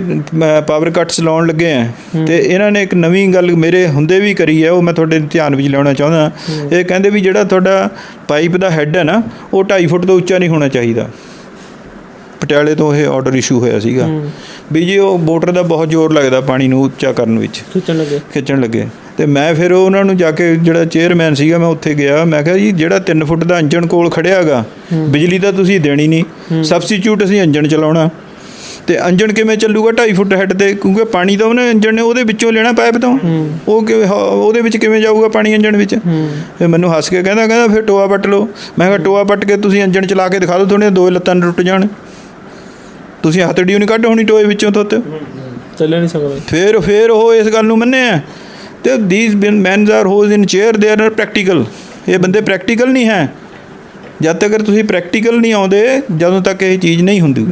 ਪਾਵਰ ਕੱਟਸ ਲਾਉਣ ਲੱਗੇ ਆ ਤੇ ਇਹਨਾਂ ਨੇ ਇੱਕ ਨਵੀਂ ਗੱਲ ਮੇਰੇ ਹੁੰਦੇ ਵੀ ਕਰੀ ਹੈ, ਉਹ ਮੈਂ ਤੁਹਾਡੇ ਧਿਆਨ ਵਿੱਚ ਲਿਆਉਣਾ ਚਾਹੁੰਦਾ। ਇਹ ਕਹਿੰਦੇ ਵੀ ਜਿਹੜਾ ਤੁਹਾਡਾ ਪਾਈਪ ਦਾ ਹੈੱਡ ਹੈ ਨਾ, ਉਹ 2.5 ਫੁੱਟ ਤੋਂ ਉੱਚਾ ਨਹੀਂ ਹੋਣਾ ਚਾਹੀਦਾ। ਪਟਿਆਲੇ ਤੋਂ ਇਹ ਆਰਡਰ ਇਸ਼ੂ ਹੋਇਆ ਸੀਗਾ ਵੀ ਜੀ ਉਹ ਮੋਟਰ ਦਾ ਬਹੁਤ ਜ਼ੋਰ ਲੱਗਦਾ ਪਾਣੀ ਨੂੰ ਉੱਚਾ ਕਰਨ ਵਿੱਚ, ਖਿੱਚਣ ਲੱਗੇ। ਤੇ ਮੈਂ ਫਿਰ ਉਹਨਾਂ ਨੂੰ ਜਾ ਕੇ, ਜਿਹੜਾ ਚੇਅਰਮੈਨ ਸੀਗਾ, ਮੈਂ ਉੱਥੇ ਗਿਆ। ਮੈਂ ਕਿਹਾ ਜੀ ਜਿਹੜਾ 3 ਫੁੱਟ ਦਾ ਇੰਜਣ ਕੋਲ ਖੜਿਆ ਹੈਗਾ, ਬਿਜਲੀ ਤਾਂ ਤੁਸੀਂ ਦੇਣੀ ਨਹੀਂ, ਸਬਸਟੀਚਿਊਟ ਅਸੀਂ ਇੰਜਣ ਚਲਾਉਣਾ। ਤੇ ਇੰਜਣ ਕਿਵੇਂ ਚੱਲੂਗਾ 2.5 ਫੁੱਟ ਹੈੱਡ ਤੇ? ਕਿਉਂਕਿ ਪਾਣੀ ਤਾਂ ਉਹਨੇ ਇੰਜਣ ਨੇ ਉਹਦੇ ਵਿੱਚੋਂ ਲੈਣਾ ਪਾਈਪ ਤੋਂ, ਉਹ ਕਿਵੇਂ ਉਹਦੇ ਵਿੱਚ ਕਿਵੇਂ ਜਾਊਗਾ ਪਾਣੀ ਇੰਜਣ ਵਿੱਚ? ਫਿਰ ਮੈਨੂੰ ਹੱਸ ਕੇ ਕਹਿੰਦਾ ਫਿਰ ਟੋਆ ਪੱਟ ਲਓ। ਮੈਂ ਕਿਹਾ ਟੋਆ ਪੱਟ ਕੇ ਤੁਸੀਂ ਇੰਜਣ ਚਲਾ ਕੇ ਦਿਖਾ ਦਿਓ, ਤੁਹਾਡੀਆਂ 2 ਲੱਤਾਂ ਟੁੱਟ ਜਾਣ। ਤੁਸੀਂ ਹੱਥੜੀ ਨਹੀਂ ਕੱਢ ਹੋਣੀ ਟੋਏ ਵਿੱਚੋਂ ਤੋਂ, ਚੱਲ ਨਹੀਂ ਸਕਦਾ। ਫਿਰ ਉਹ ਇਸ ਗੱਲ ਨੂੰ ਮੰਨਿਆ। ਤੇ these mans are who's in chair, they are practical. ਇਹ ਬੰਦੇ ਪ੍ਰੈਕਟੀਕਲ ਨਹੀਂ ਹੈ। ਜਦ ਤੱਕ ਤੁਸੀਂ ਪ੍ਰੈਕਟੀਕਲ ਨਹੀਂ ਆਉਂਦੇ, ਜਦੋਂ ਤੱਕ ਇਹ ਚੀਜ਼ ਨਹੀਂ ਹੁੰਦੀ।